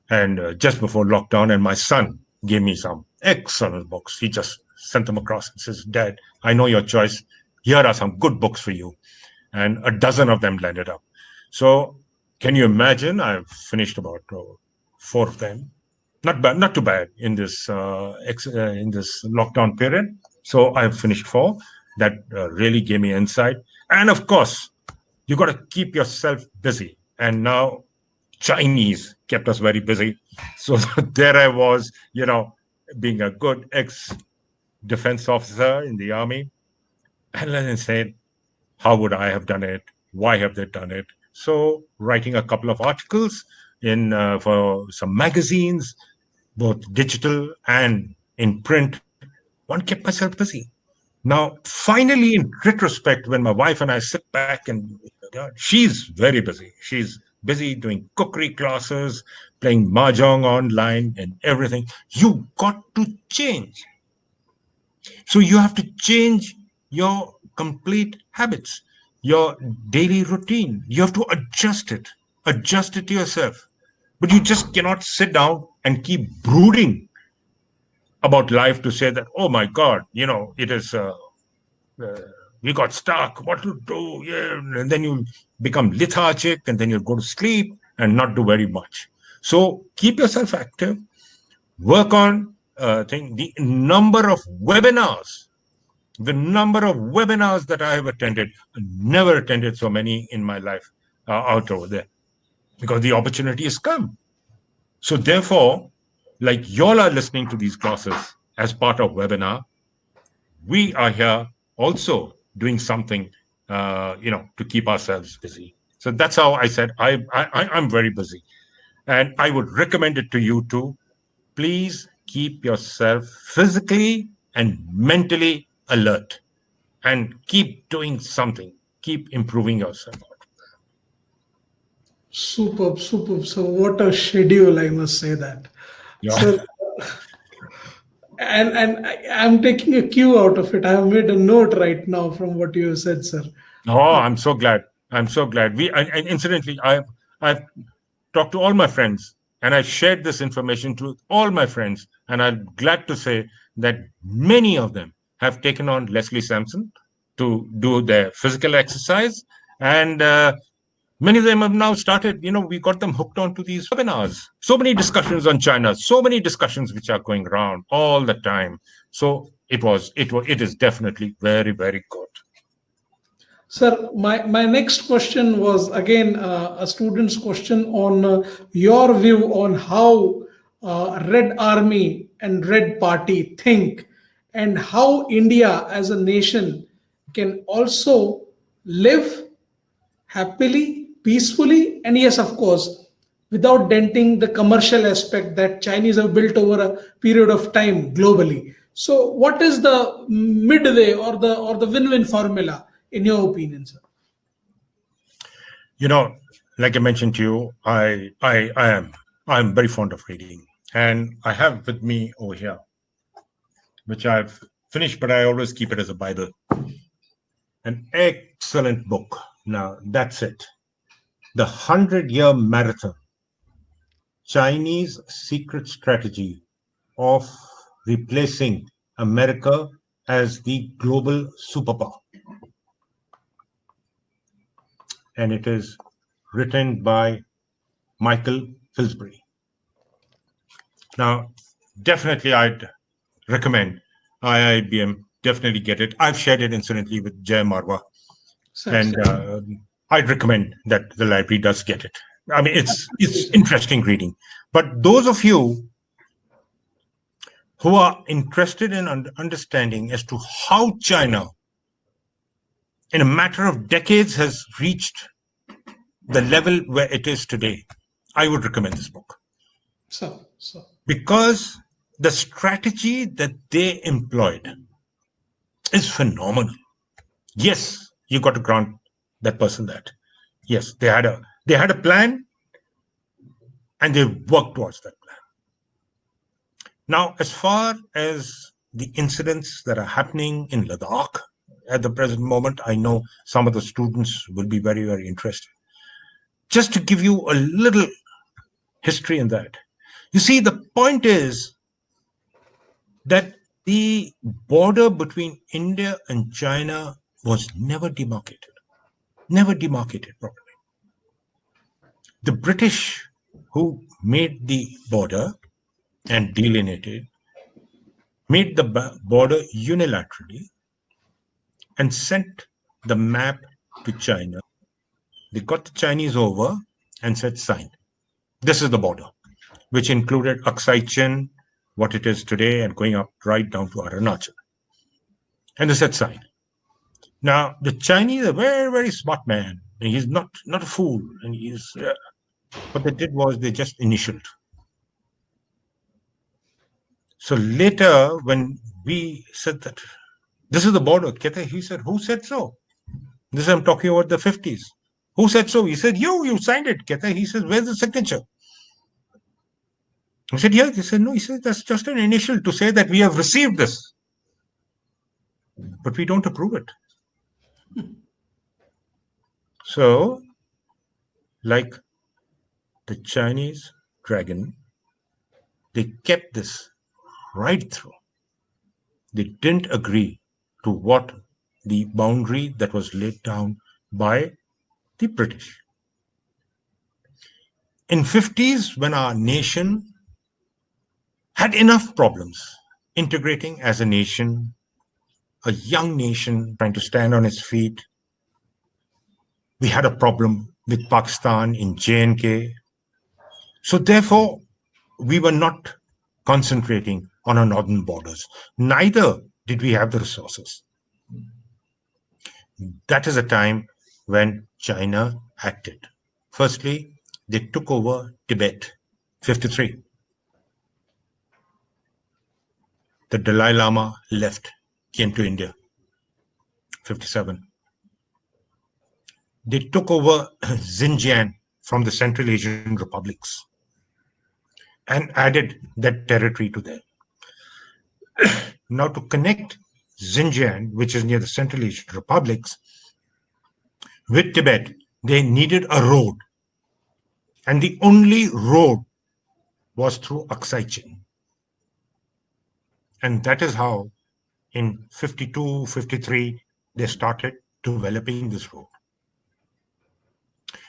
B: and just before lockdown, and my son gave me some excellent books. He just sent them across and says, "Dad, I know your choice. Here are some good books for you." And a dozen of them landed up. So can you imagine? I've finished about four of them. Not bad, not too bad in this lockdown period. So I've finished four. That really gave me insight. And of course, you got to keep yourself busy. And now Chinese kept us very busy. So there I was, being a good ex-defense officer in the army. And then I said, how would I have done it? Why have they done it? So writing a couple of articles in for some magazines, both digital and in print, one kept myself busy. Now, finally, in retrospect, when my wife and I sit back and she's very busy. She's busy doing cookery classes, playing mahjong online and everything. You got to change. So you have to change your complete habits, your daily routine. You have to adjust it to yourself. But you just cannot sit down and keep brooding about life to say that, oh my God, it is uh, we got stuck. What to do? Yeah, and then you become lethargic, and then you go to sleep and not do very much. So keep yourself active. Work on the number of webinars. The number of webinars that I have attended, I never attended so many in my life out over there, because the opportunity has come. So therefore, like y'all are listening to these classes as part of webinar, we are here also doing something, to keep ourselves busy. So that's how I said I'm very busy, and I would recommend it to you too. Please keep yourself physically and mentally alert, and keep doing something. Keep improving yourself.
A: Superb, superb. So, what a schedule, I must say that.
B: Yeah.
A: Sir, I'm taking a cue out of it. I have made a note right now from what you have said, sir.
B: Oh, I'm so glad. I'm so glad. And incidentally, I've talked to all my friends, and I've shared this information to all my friends, and I'm glad to say that many of them have taken on Leslie Sampson to do their physical exercise, and many of them have now started. We got them hooked onto these webinars. So many discussions on China, so many discussions which are going around all the time. So it is definitely very, very good.
A: Sir, my next question was again a student's question on your view on how Red Army and Red Party think, and how India as a nation can also live happily, peacefully, and yes, of course, without denting the commercial aspect that Chinese have built over a period of time globally. So, what is the midway or the win-win formula in your opinion, sir?
B: You know, like I mentioned to you, I'm very fond of reading, and I have with me over here, which I've finished, but I always keep it as a Bible. An excellent book. Now that's it. The 100-Year Marathon: Chinese Secret Strategy of Replacing America as the Global Superpower. And it is written by Michael Pillsbury. Now, definitely I'd recommend IIBM, definitely get it. I've shared it incidentally with Jay Marwa,
A: Sir,
B: and I'd recommend that the library does get it. I mean, it's interesting reading. But those of you who are interested in understanding as to how China, in a matter of decades, has reached the level where it is today, I would recommend this book.
A: so.
B: Because the strategy that they employed is phenomenal. Yes, you got to grant that person that. Yes, they had a plan, and they worked towards that plan. Now, as far as the incidents that are happening in Ladakh at the present moment, I know some of the students will be very, very interested. Just to give you a little history in that. You see, the point is that the border between India and China was never demarcated properly. The British, who made the border and delineated, made the border unilaterally and sent the map to China. They got the Chinese over and said, sign. This is the border, which included Aksai Chin, what it is today, and going up right down to Arunachal. And they said, sign. Now, the Chinese are very, very smart man. And he's not a fool. And what they did was they just initialed. So later, when we said that this is the border, he said, who said so? This I'm talking about the 50s. Who said so? He said, you signed it, He says, where's the signature? I said, yeah. He said, no. He said, that's just an initial to say that we have received this, but we don't approve it. So, like the Chinese dragon, they kept this right through. They didn't agree to what the boundary that was laid down by the British. In 50s, when our nation had enough problems integrating as a nation, a young nation trying to stand on its feet, we had a problem with Pakistan in J&K. So therefore, we were not concentrating on our northern borders. Neither did we have the resources. That is a time when China acted. Firstly, they took over Tibet, 53. The Dalai Lama left, came to India, 57. They took over Xinjiang from the Central Asian republics and added that territory to them. Now, to connect Xinjiang, which is near the Central Asian republics, with Tibet, they needed a road. And the only road was through Aksai Chin. And that is how in 52, 53, they started developing this road.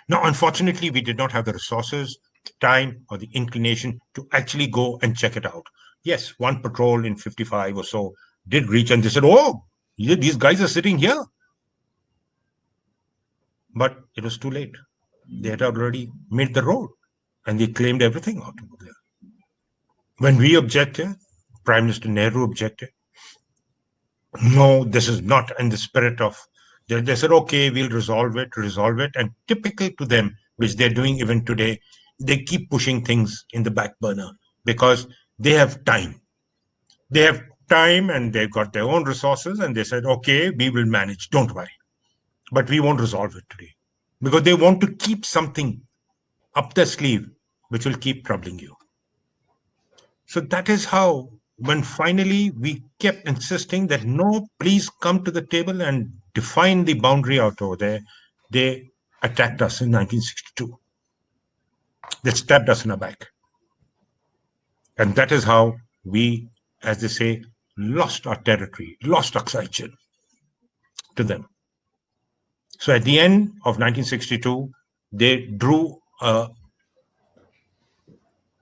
B: Now, unfortunately, we did not have the resources, time, or the inclination to actually go and check it out. Yes, one patrol in 55 or so did reach and they said, oh, these guys are sitting here. But it was too late. They had already made the road and they claimed everything out over there. When we objected, Prime Minister Nehru objected. No, this is not in the spirit of. They said, okay, we'll resolve it. And typical to them, which they're doing even today, they keep pushing things in the back burner because they have time. They have time and they've got their own resources, and they said, okay, we will manage, don't worry. But we won't resolve it today. Because they want to keep something up their sleeve which will keep troubling you. So that is how, when finally we kept insisting that no, please come to the table and define the boundary out over there, they attacked us in 1962. They stabbed us in the back. And that is how we, as they say, lost our territory, lost oxygen to them. So at the end of 1962, they drew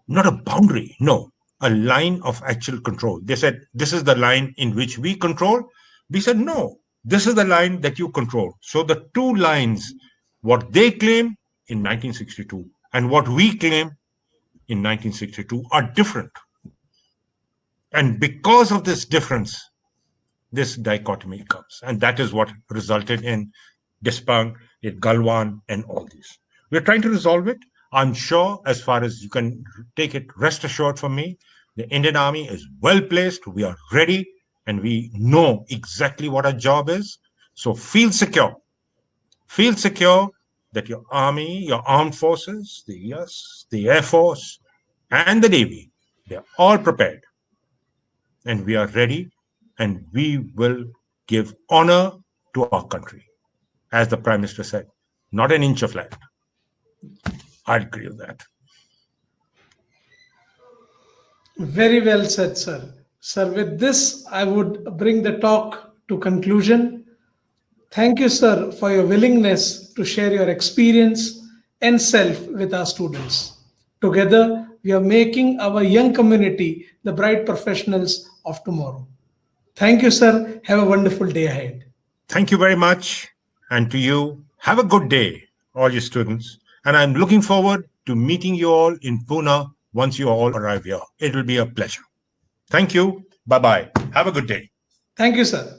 B: not a boundary, no, a line of actual control. They said, this is the line in which we control. We said, no, this is the line that you control. So the two lines, what they claim in 1962 and what we claim in 1962 are different. And because of this difference, this dichotomy comes. And that is what resulted in Despang, in Galwan, and all these. We're trying to resolve it. I'm sure, as far as you can take it, rest assured from me, the Indian Army is well placed. We are ready, and we know exactly what our job is. So feel secure. Feel secure that your army, your armed forces, the Air Force, and the Navy, they're all prepared. And we are ready, and we will give honor to our country. As the Prime Minister said, not an inch of land. I agree with that.
A: Very well said, sir. Sir, with this, I would bring the talk to conclusion. Thank you, sir, for your willingness to share your experience and self with our students. Together, we are making our young community the bright professionals of tomorrow. Thank you, sir. Have a wonderful day ahead.
B: Thank you very much. And to you, have a good day, all you students. And I'm looking forward to meeting you all in Pune once you all arrive here. It will be a pleasure. Thank you. Bye bye. Have a good day.
A: Thank you, sir.